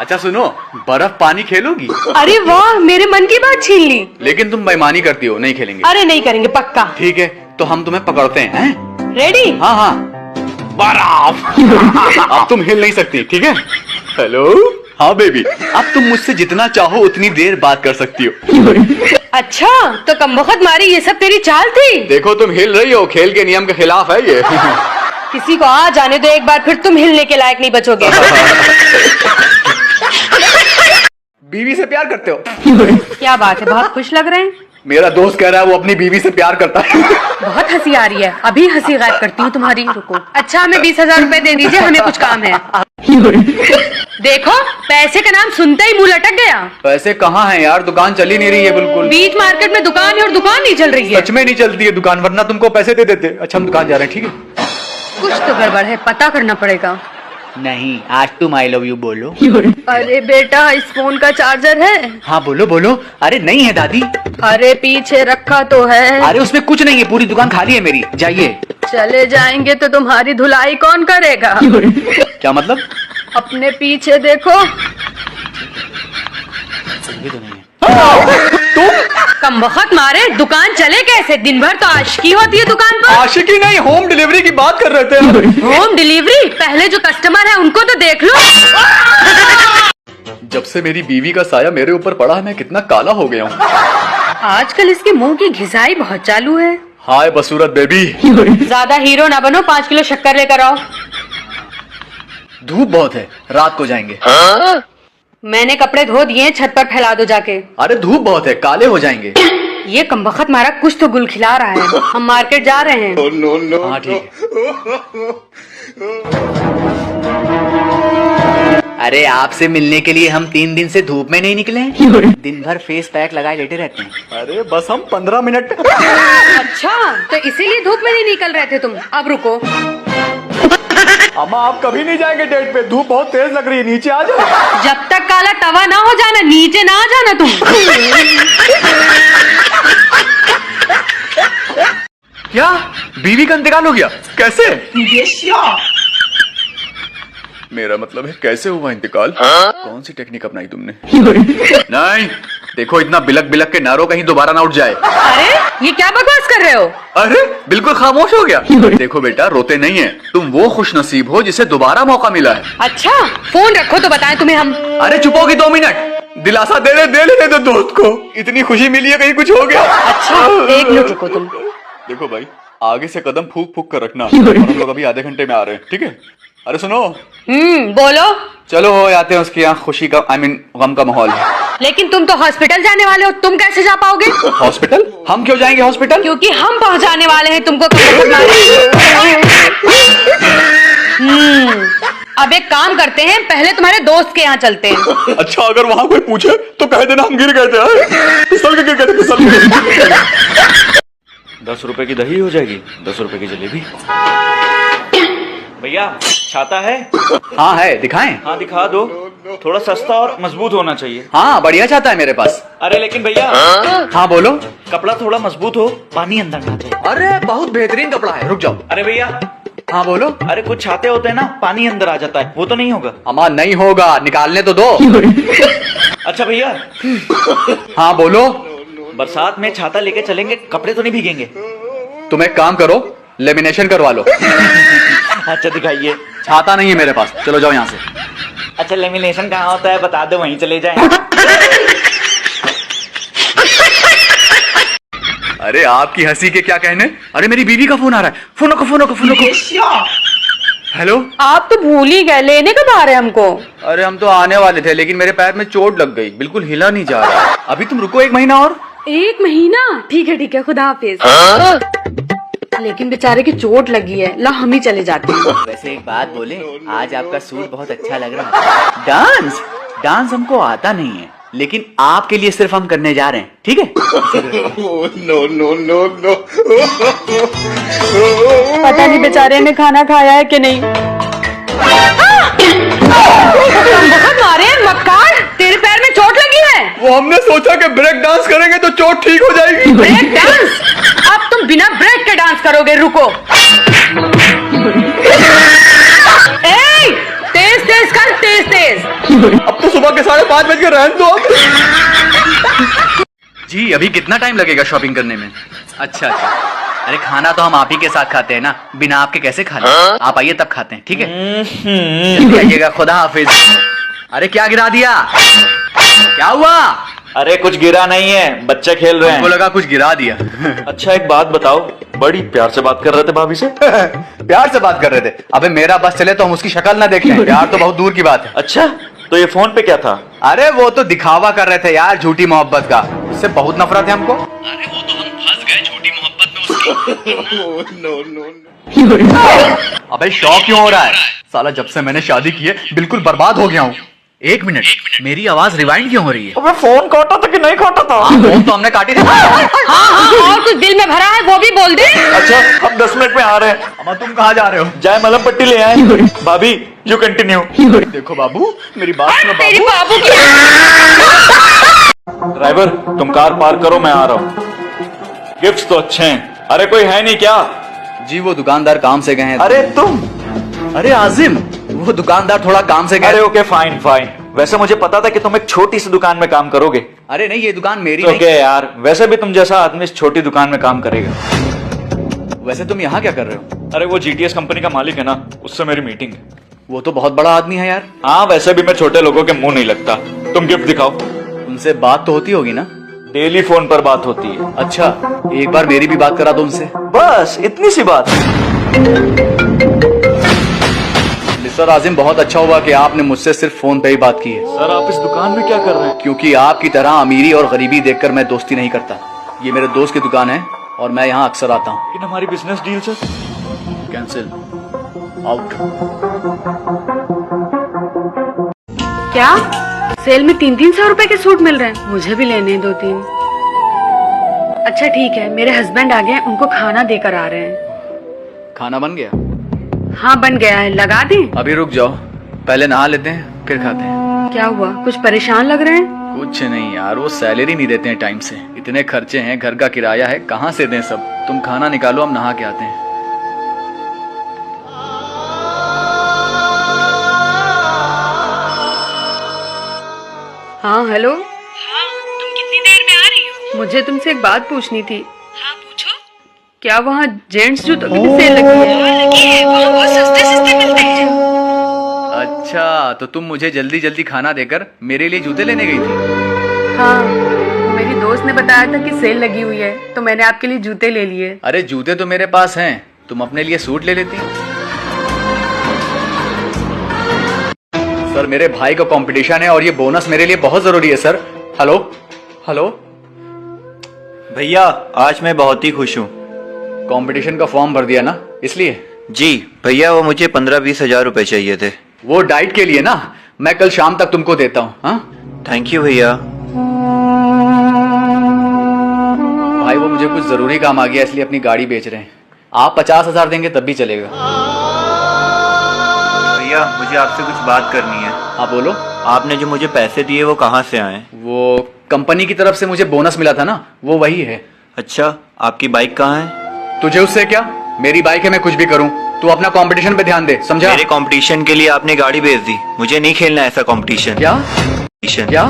अच्छा सुनो, बर्फ पानी खेलोगी? अरे वाह, मेरे मन की बात छीन ली। लेकिन तुम बेईमानी करती हो, नहीं खेलेंगे। अरे नहीं करेंगे पक्का। ठीक है तो हम तुम्हें पकड़ते हैं। रेडी? हाँ हाँ। बर्फ। अब तुम हिल नहीं सकती, ठीक है? हेलो। हाँ बेबी, अब तुम मुझसे जितना चाहो उतनी देर बात कर सकती हो। अच्छा तो कमबख्त मारी, ये सब तेरी चाल थी? देखो तुम हिल रही हो, खेल के नियम के खिलाफ है ये। किसी को आ जाने दो एक बार, फिर तुम हिलने के लायक नहीं बचोगे। बीवी से प्यार करते हो? क्या बात है, बहुत खुश लग रहे हैं। मेरा दोस्त कह रहा है वो अपनी बीवी से प्यार करता है। बहुत हंसी आ रही है, अभी हंसी गायब करती हूँ तुम्हारी। रुको। अच्छा हमें 20,000 रुपए दे दीजिए, हमें कुछ काम है। देखो पैसे का नाम सुनते ही मुंह लटक गया। पैसे कहाँ हैं यार, दुकान चल ही नहीं रही है बिल्कुल। बीच मार्केट में दुकान है और दुकान नहीं चल रही है। सच में नहीं चलती है दुकान, वरना तुमको पैसे दे देते। अच्छा हम दुकान जा रहे हैं, ठीक है? कुछ तो गड़बड़ है, पता करना पड़ेगा। नहीं, आज तुम आई लव यू बोलो। अरे बेटा इस फोन का चार्जर है? हाँ बोलो बोलो। अरे नहीं है दादी। अरे पीछे रखा तो है। अरे उसमें कुछ नहीं है, पूरी दुकान खाली है मेरी, जाइए। चले जाएंगे तो तुम्हारी धुलाई कौन करेगा? क्या मतलब? अपने पीछे देखो। कमबख्त मारे, दुकान चले कैसे? दिन भर तो आशिकी होती है दुकान पर। आशिकी नहीं, होम डिलीवरी की बात कर रहे थे। Home delivery? पहले जो कस्टमर है उनको तो देख लो। जब से मेरी बीवी का साया मेरे ऊपर पड़ा है, मैं कितना काला हो गया हूँ। आजकल इसके मुंह की घिसाई बहुत चालू है। हाय बसूरत बेबी। ज्यादा हीरो ना बनो, 5 किलो शक्कर लेकर आओ। धूप बहुत है, रात को जाएंगे। मैंने कपड़े धो दिए, छत पर फैला दो जाके। अरे धूप बहुत है, काले हो जाएंगे। ये कमबख्त मारा कुछ तो गुल खिला रहा है। हम मार्केट जा रहे हैं। हाँ ठीक है। अरे आपसे मिलने के लिए हम 3 दिन से धूप में नहीं निकले हैं। दिन भर फेस पैक लगाए लेटे रहते हैं। अरे बस हम 15 मिनट। अच्छा तो इसीलिए धूप में नहीं निकल रहे थे तुम। अब रुको। अम्मा आप कभी नहीं जाएंगे डेट पे, धूप बहुत तेज लग रही है, नीचे आ जाओ। जब तक काला तवा ना हो जाना, नीचे ना आ जाना तुम। क्या बीवी का इंतकाल हो गया? कैसे? मेरा मतलब है कैसे हुआ इंतकाल? कौन सी टेक्निक अपनाई तुमने? नहीं देखो, इतना बिलक बिलक के नारो कहीं दोबारा ना उठ जाए। अरे ये क्या बकवास कर रहे हो? अरे बिल्कुल खामोश हो गया। देखो बेटा, रोते नहीं है, तुम वो खुश नसीब हो जिसे दोबारा मौका मिला है। अच्छा फोन रखो तो बताएं तुम्हें हम। अरे चुप होगी 2 मिनट। दिलासा दे लेने दो दोस्त को। इतनी खुशी मिली है, कहीं कुछ हो गया। अच्छा एक मिनट रुको तुम। देखो भाई, आगे से कदम फूक फूक कर रखना। हम लोग अभी आधे घंटे में आ रहे हैं, ठीक है? अरे सुनो, बोलो। चलो हो आते हैं, उसके यहाँ खुशी का गम का माहौल है। लेकिन तुम तो हॉस्पिटल जाने वाले हो, तुम कैसे जा पाओगे? हॉस्पिटल? हम क्यों जाएंगे हॉस्पिटल? क्योंकि हम पहुंचाने वाले हैं तुमको। अब एक काम करते हैं, पहले तुम्हारे दोस्त के यहाँ चलते हैं। अच्छा, अगर वहाँ कोई पूछे तो कह देना हम गिर गए थे, फिसल के गिर गए थे, फिसल के। 10 रुपए की दही हो जाएगी, 10 रुपए की जलेबी। भैया छाता है? हाँ है, दिखाएं? हाँ दिखा दो। थोड़ा सस्ता और मजबूत होना चाहिए। हाँ बढ़िया छाता है मेरे पास। अरे लेकिन भैया। हाँ बोलो। कपड़ा थोड़ा मजबूत हो, पानी अंदर ना जाए। अरे बहुत बेहतरीन कपड़ा है, रुक जाओ। अरे भैया। हाँ बोलो। अरे कुछ छाते होते हैं ना, पानी अंदर आ जाता है, वो तो नहीं होगा? अम्मा नहीं होगा, निकालने तो दो। अच्छा भैया। हाँ बोलो। बरसात में छाता लेके चलेंगे, कपड़े तो नहीं भीगेंगे? तुम एक काम करो, लेमिनेशन करवा लो। अच्छा दिखाइए। छाता नहीं है मेरे पास, चलो जाओ यहाँ से। अच्छा लेमिनेशन कहाँ होता है बता दो, वहीं चले जाएं। अरे आपकी हंसी के क्या कहने। अरे मेरी बीवी का फोन आ रहा है, फोन को। हेलो। आप तो भूल ही गए, लेने कब आ रहे हैं हमको? अरे हम तो आने वाले थे, लेकिन मेरे पैर में चोट लग गई, बिल्कुल हिला नहीं जा रहा। अभी तुम रुको 1 महीना और। 1 महीना? ठीक है, खुदा हाफिज। लेकिन बेचारे की चोट लगी है, ला हम ही चले जाते हैं। वैसे एक बात बोले, आज आपका सूट बहुत अच्छा लग रहा है। डांस हमको आता नहीं है, लेकिन आपके लिए सिर्फ हम करने जा रहे हैं, ठीक है? नो। पता नहीं बेचारे ने खाना खाया है कि नहीं। बहुत मारे मक्कार, तेरे पैर में चोट लगी है। वो हमने सोचा कि ब्रेक डांस करेंगे तो चोट ठीक हो जाएगी। Break dance? अब तुम बिना ब्रेक के डांस करोगे, रुको। तेज कर, तेज। अब तो सुबह के 5:30 बज के रहने दो। जी अभी कितना टाइम लगेगा शॉपिंग करने में? अच्छा। अरे खाना तो हम आप ही के साथ खाते हैं ना, बिना आपके कैसे खा लें? आप आइए तब खाते हैं, ठीक है? जल्दी आइएगा, खुदा हाफिज। अरे क्या गिरा दिया? क्या हुआ? अरे कुछ गिरा नहीं है, बच्चे खेल रहे हैं। हमको लगा कुछ गिरा दिया। अच्छा एक बात बताओ, बड़ी प्यार से बात कर रहे थे भाभी से। प्यार से बात कर रहे थे? अबे मेरा बस चले तो हम उसकी शक्ल ना देख लें, प्यार तो बहुत दूर की बात है। अच्छा तो ये फोन पे क्या था? अरे वो तो दिखावा कर रहे थे यार, झूठी मोहब्बत का। उससे बहुत नफरत है हमको। अरे वो तो हम फंस गए झूठी मोहब्बत में उसकी। अबे शौक क्यों हो रहा है? साला जब से मैंने शादी की है बिल्कुल बर्बाद हो गया हूँ। 1 मिनट, मेरी आवाज रिवाइंड क्यों हो रही है? अबे फोन काटा था कि नहीं काटा था? फोन तो हमने काटी थी। हाँ, और कुछ दिल में भरा है वो भी बोल दे। अच्छा हम 10 मिनट में आ रहे हैं। अम्मा तुम कहाँ जा रहे हो? जाए मलम पट्टी ले आए। भाभी यू कंटिन्यू। देखो बाबू, मेरी बात सुनो तेरी बाबू। बाबू की। ड्राइवर तुम कार पार्क करो, मैं आ रहा हूँ। गिफ्ट्स तो अच्छे हैं। अरे कोई है नहीं क्या? जी वो दुकानदार काम से गए हैं। अरे तुम? अरे आजिम, वो दुकानदार थोड़ा काम से गए। अरे ओके फाइन। वैसे मुझे पता था कि तुम एक छोटी सी दुकान में काम करोगे। अरे नहीं, ये दुकान मेरी तो नहीं। क्या यार, वैसे भी तुम जैसा आदमी इस छोटी दुकान में काम करेगा। वैसे तुम यहाँ क्या कर रहे हो? अरे वो जीटीएस कंपनी का मालिक है ना, उससे मेरी मीटिंग है। वो तो बहुत बड़ा आदमी है यार। हाँ वैसे भी मैं छोटे लोगों के मुंह नहीं लगता। तुम गिफ्ट दिखाओ। उनसे बात तो होती होगी ना? डेली फोन पर बात होती है। अच्छा, एक बार मेरी भी बात करा दो उनसे। बस इतनी सी बात। सर आजिम, बहुत अच्छा हुआ कि आपने मुझसे सिर्फ फोन पे ही बात की है। सर आप इस दुकान में क्या कर रहे हैं? क्योंकि आपकी तरह अमीरी और गरीबी देखकर मैं दोस्ती नहीं करता। ये मेरे दोस्त की दुकान है और मैं यहाँ अक्सर आता हूँ। लेकिन हमारी business deal sir. Cancel, out. क्या सेल में 300 रुपए के सूट मिल रहे हैं? मुझे भी लेने हैं 2-3। अच्छा ठीक है, मेरे हस्बैंड आ गए, उनको खाना देकर आ रहे हैं। खाना बन गया? हाँ बन गया है, लगा दें? अभी रुक जाओ, पहले नहा लेते हैं फिर खाते हैं। क्या हुआ, कुछ परेशान लग रहे हैं? कुछ नहीं यार, वो सैलरी नहीं देते हैं टाइम से। इतने खर्चे हैं, घर का किराया है, कहाँ से दें सब। तुम खाना निकालो, हम नहा के आते हैं। हाँ हेलो। हाँ, तुम कितनी देर में आ रही हो? मुझे तुमसे एक बात पूछनी थी। हाँ पूछो। क्या वहाँ जेंट्स जूतों की भी सेल लगी है? लगी है, वहाँ बहुत सस्ते मिलते हैं। अच्छा, तो तुम मुझे जल्दी जल्दी खाना देकर मेरे लिए जूते लेने गई थी? हाँ, मेरी दोस्त ने बताया था कि सेल लगी हुई है, तो मैंने आपके लिए जूते ले लिए। अरे जूते तो मेरे पास हैं, तुम अपने लिए सूट ले लेती। सर मेरे भाई का कंपटीशन है और ये बोनस मेरे लिए बहुत जरूरी है सर। हेलो हेलो भैया आज मैं बहुत ही खुश हूँ। कंपटीशन का फॉर्म भर दिया ना, इसलिए? जी भैया, वो मुझे 15-20 हजार रुपए चाहिए थे। वो डाइट के लिए ना, मैं कल शाम तक तुमको देता हूँ। हाँ थैंक यू भैया। भाई वो मुझे कुछ जरूरी काम आ गया इसलिए अपनी गाड़ी बेच रहे हैं। आप 50,000 देंगे तब भी चलेगा। भैया मुझे आपसे कुछ बात करनी है। हाँ बोलो। आपने जो मुझे पैसे दिए वो कहाँ से आए? वो कंपनी की तरफ से मुझे बोनस मिला था ना, वो वही है। अच्छा, आपकी बाइक कहाँ है? तुझे उससे क्या, मेरी बाइक है, मैं कुछ भी करूँ। तू अपना कंपटीशन पे ध्यान दे, समझा? मेरे कंपटीशन के लिए आपने गाड़ी भेज दी, मुझे नहीं खेलना ऐसा कंपटीशन। क्या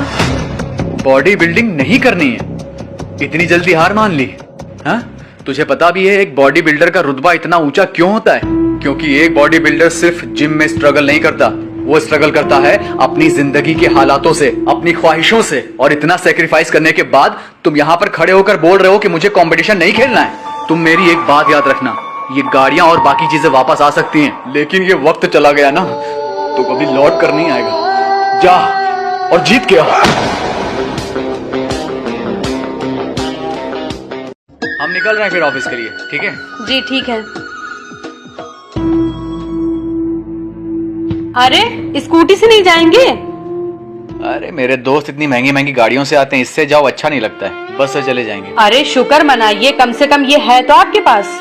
बॉडी बिल्डिंग नहीं करनी है? इतनी जल्दी हार मान ली? हाँ, तुझे पता भी है एक बॉडी बिल्डर का रुतबा इतना ऊंचा क्यों होता है? क्योंकि एक बॉडी बिल्डर सिर्फ जिम में स्ट्रगल नहीं करता, वो स्ट्रगल करता है अपनी जिंदगी के हालातों से, अपनी ख्वाहिशों से। और इतना सेक्रीफाइस करने के बाद तुम यहाँ पर खड़े होकर बोल रहे हो कि मुझे कंपटीशन नहीं खेलना है। तुम मेरी एक बात याद रखना, ये गाड़ियां और बाकी चीजें वापस आ सकती हैं, लेकिन ये वक्त चला गया ना तो कभी लौट कर नहीं आएगा। जा और जीत के आ। हम निकल रहे हैं फिर ऑफिस के लिए, ठीक है? जी ठीक है। अरे स्कूटी से नहीं जाएंगे? अरे मेरे दोस्त इतनी महंगी महंगी गाड़ियों से आते हैं, इससे जाओ अच्छा नहीं लगता है, बस से चले जाएंगे। अरे शुक्र मनाइए, कम से कम ये है तो आपके पास।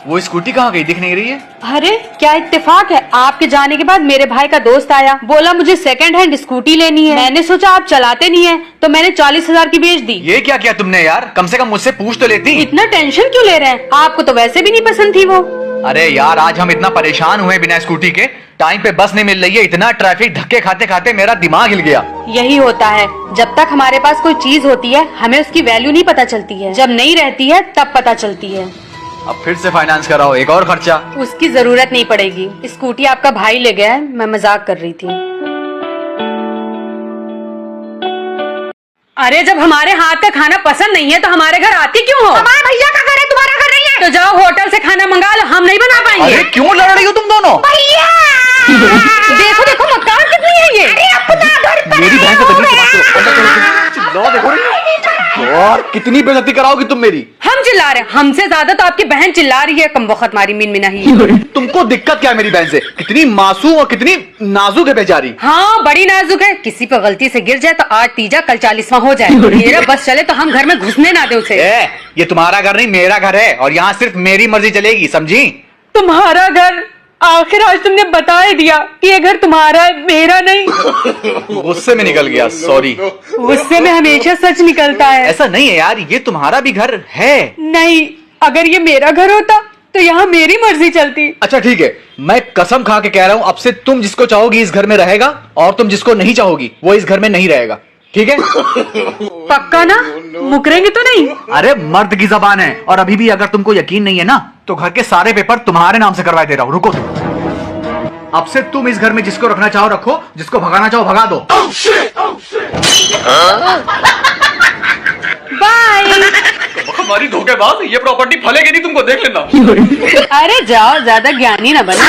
वो स्कूटी कहाँ गई, दिख नहीं रही है? अरे क्या इत्तेफाक है, आपके जाने के बाद मेरे भाई का दोस्त आया, बोला मुझे सेकंड हैंड स्कूटी लेनी है। मैंने सोचा आप चलाते नहीं है तो मैंने 40,000 की बेच दी। ये क्या किया तुमने यार, कम से कम मुझसे पूछ तो लेती। इतना टेंशन क्यों ले रहे हैं, आपको तो वैसे भी नहीं पसंद थी वो। अरे यार आज हम इतना परेशान हुए बिना स्कूटी के, टाइम पे बस नहीं मिल रही है, इतना ट्रैफिक, धक्के खाते खाते मेरा दिमाग हिल गया। यही होता है, जब तक हमारे पास कोई चीज होती है हमें उसकी वैल्यू नहीं पता चलती है, जब नहीं रहती है तब पता चलती है। अब फिर से फाइनेंस कराओ, एक और खर्चा। उसकी जरूरत नहीं पड़ेगी, स्कूटी आपका भाई ले गया है, मैं मजाक कर रही थी। अरे जब हमारे हाथ का खाना पसंद नहीं है तो हमारे घर आती क्यों हो? हमारे भैया का घर है, तुम्हारा घर नहीं है। तो जाओ होटल से खाना मंगा लो, हम नहीं बना पाएंगे। अरे क्यों लड़ रही हो तुम दोनों? भैया देखो देखो मकान कितनी है ये। अरे अपना घर पर मेरी बहन से तकलीफ चिल्लाओ, देखो और कितनी बेइज्जती कराओगी तुम मेरी। हम चिल्ला रहे हैं, हमसे ज्यादा तो आपकी बहन चिल्ला रही है, कम वक्त मारी मिन मिना ही। तुमको दिक्कत क्या है मेरी बहन से? कितनी मासूम और कितनी नाजुक है बेचारी। हाँ बड़ी नाजुक है, किसी पे गलती से गिर जाए तो आज तीजा कल 40वां हो जाए। मेरा बस चले तो हम घर में घुसने ना दे उसे। ये तुम्हारा घर नहीं मेरा घर है और यहाँ सिर्फ मेरी मर्जी चलेगी, समझी? तुम्हारा घर? आखिर आज तुमने बता ही दिया कि ये घर तुम्हारा है, मेरा नहीं। गुस्से में निकल गया, सॉरी। गुस्से में हमेशा सच निकलता है। ऐसा नहीं है यार, ये तुम्हारा भी घर है। नहीं, अगर ये मेरा घर होता तो यहाँ मेरी मर्जी चलती। अच्छा ठीक है, मैं कसम खा के कह रहा हूँ, अब से तुम जिसको चाहोगी इस घर में रहेगा और तुम जिसको नहीं चाहोगी वो इस घर में नहीं रहेगा, ठीक है? पक्का ना? मुकरेंगे तो नहीं? अरे मर्द की जबान है, और अभी भी अगर तुमको यकीन नहीं है ना तो घर के सारे पेपर तुम्हारे नाम से करवा दे रहा हूँ। रुको, अब से तुम इस घर में जिसको रखना चाहो रखो, जिसको भगाना चाहो भगा दो। बाय। हमारी धोखेबाज, ये प्रॉपर्टी फलेगी नहीं, तुमको देख लेना। अरे जाओ, ज्यादा ज्ञानी ना बनो।